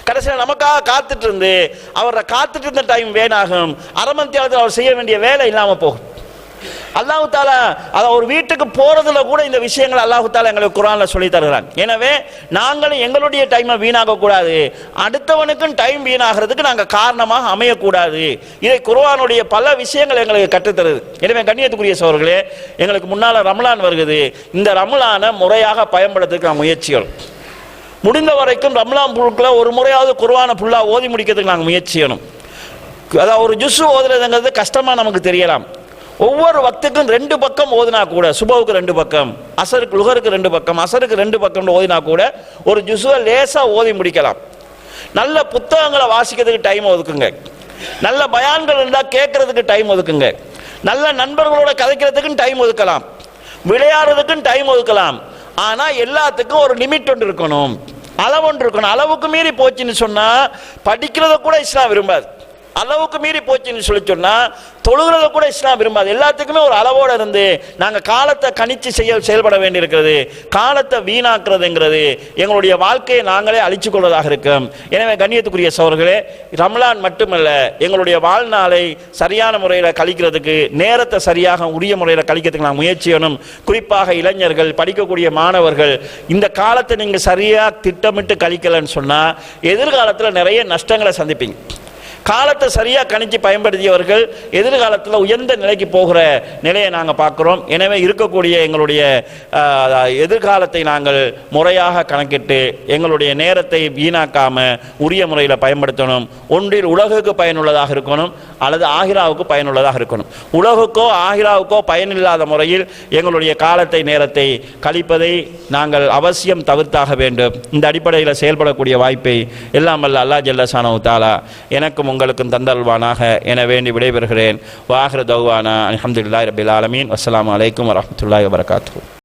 கடைசியில் நமக்காக காத்துட்டு இருந்து அவரை காத்துட்டு இருந்த டைம் வேணாகும், அரை மணி நேரத்தில் அவர் செய்ய வேண்டிய வேலை இல்லாம போகும். அல்லாஹ் தஆலா அத ஒரு வீட்டுக்கு போறதுல கூட இந்த விஷயங்கள் அல்லாஹ் தஆலா எங்களுக்கு குர்ஆன்ல சொல்லி தருகிறான். எனவே நாங்களும் எங்களுடைய டைமை வீணாக்க கூடாது, அடுத்தவனுக்கும் டைம் வீணாகிறதுக்கு நாங்கள் காரணமாக அமையக்கூடாது. இதை குர்ஆனுடைய பல விஷயங்கள் எங்களுக்கு கற்றுத்தருது. எனவே கண்ணியத்துக்குரிய சகோதரர்களே, எங்களுக்கு முன்னால ரமலான் வருகிறது. இந்த ரமலானை முறையாக பயன்படுத்துறதுக்கு நாம் முயற்சிகள் முடிந்த வரைக்கும் ரமலான் புழுக்களை ஒரு முறையாவது குர்ஆனை ஃபுல்லாக ஓதி முடிக்கிறதுக்கு நாங்கள் முயற்சி செய்யணும். அதாவது ஒரு ஜுஸ் ஓதுறதுங்கிறது கஷ்டமாக நமக்கு தெரியலாம். ஒவ்வொரு வக்துக்கும் 2 பக்கம் ஓதினா கூட, சுபவுக்கு 2 பக்கம், அசருக்கு லுகருக்கு 2 பக்கம், அசருக்கு 2 பக்கம் ஓதினா கூட ஒரு ஜுஸுவை லேசா ஓதி முடிக்கலாம். நல்ல புத்தகங்களை வாசிக்கிறதுக்கு டைம் ஒதுக்குங்க, நல்ல பயான்கள் இருந்தால் கேட்கறதுக்கு டைம் ஒதுக்குங்க, நல்ல நண்பர்களோட கதைக்கிறதுக்கும் டைம் ஒதுக்கலாம், விளையாடுறதுக்கும் டைம் ஒதுக்கலாம். ஆனா எல்லாத்துக்கும் ஒரு லிமிட் ஒன்று இருக்கணும், அளவு ஒன்று இருக்கணும். அளவுக்கு மீறி போச்சுன்னு சொன்னா படிக்கிறத கூட இஸ்லாம் விரும்பாது. அளவுக்கு மீறி போச்சுன்னு சொல்லி சொன்னா தொழுகிறத கூட இஸ்லாம் விரும்பாது. எல்லாத்துக்குமே ஒரு அளவோட இருந்து நாங்க காலத்தை கணிச்சு செயல்பட வேண்டியிருக்கிறது. காலத்தை வீணாக்குறதுங்கிறது எங்களுடைய வாழ்க்கையை நாங்களே அழிச்சு கொள்வதாக இருக்கும். எனவே கண்ணியத்துக்குரிய சகோதரர்களே, ரமலான் மட்டுமல்ல, எங்களுடைய வாழ்நாளை சரியான முறையில் கழிக்கிறதுக்கு, நேரத்தை சரியாக உரிய முறையில் கழிக்கிறதுக்கு நாங்கள் முயற்சி செய்யணும். குறிப்பாக இளைஞர்கள், படிக்கக்கூடிய மாணவர்கள், இந்த காலத்தை நீங்க சரியா திட்டமிட்டு கழிக்கலன்னு சொன்னா எதிர்காலத்தில் நிறைய நஷ்டங்களை சந்திப்பீங்க. காலத்தை சரியாக கணிச்சு பயன்படுத்தியவர்கள் எதிர்காலத்தில் உயர்ந்த நிலைக்கு போகிற நிலையை நாங்கள் பார்க்குறோம். எனவே இருக்கக்கூடிய எங்களுடைய எதிர்காலத்தை நாங்கள் முறையாக கணக்கிட்டு எங்களுடைய நேரத்தை வீணாக்காம உரிய முறையில் பயன்படுத்தணும். ஒன்றில் உலகுக்கு பயனுள்ளதாக இருக்கணும், அல்லது ஆகிராவுக்கு பயனுள்ளதாக இருக்கணும். உலகுக்கோ ஆகிராவுக்கோ பயனில்லாத முறையில் எங்களுடைய காலத்தை நேரத்தை கழிப்பதை நாங்கள் அவசியம் தவிர்த்தாக வேண்டும். இந்த அடிப்படையில் செயல்படக்கூடிய வாய்ப்பை எல்லாம் வல்ல அல்லாஹ் ஜல்ல ஷானஹு தஆலா எனக்கும் உங்களுக்கும் தந்தல்வானாக என வேண்டி விடைபெறுகிறேன். வாஹிரு தௌவானா அல்ஹம்துலில்லாஹி ரப்பில் ஆலமீன். அஸ்ஸலாமு அலைக்கும் வரஹ்மத்துல்லாஹி வபரகாத்துஹு.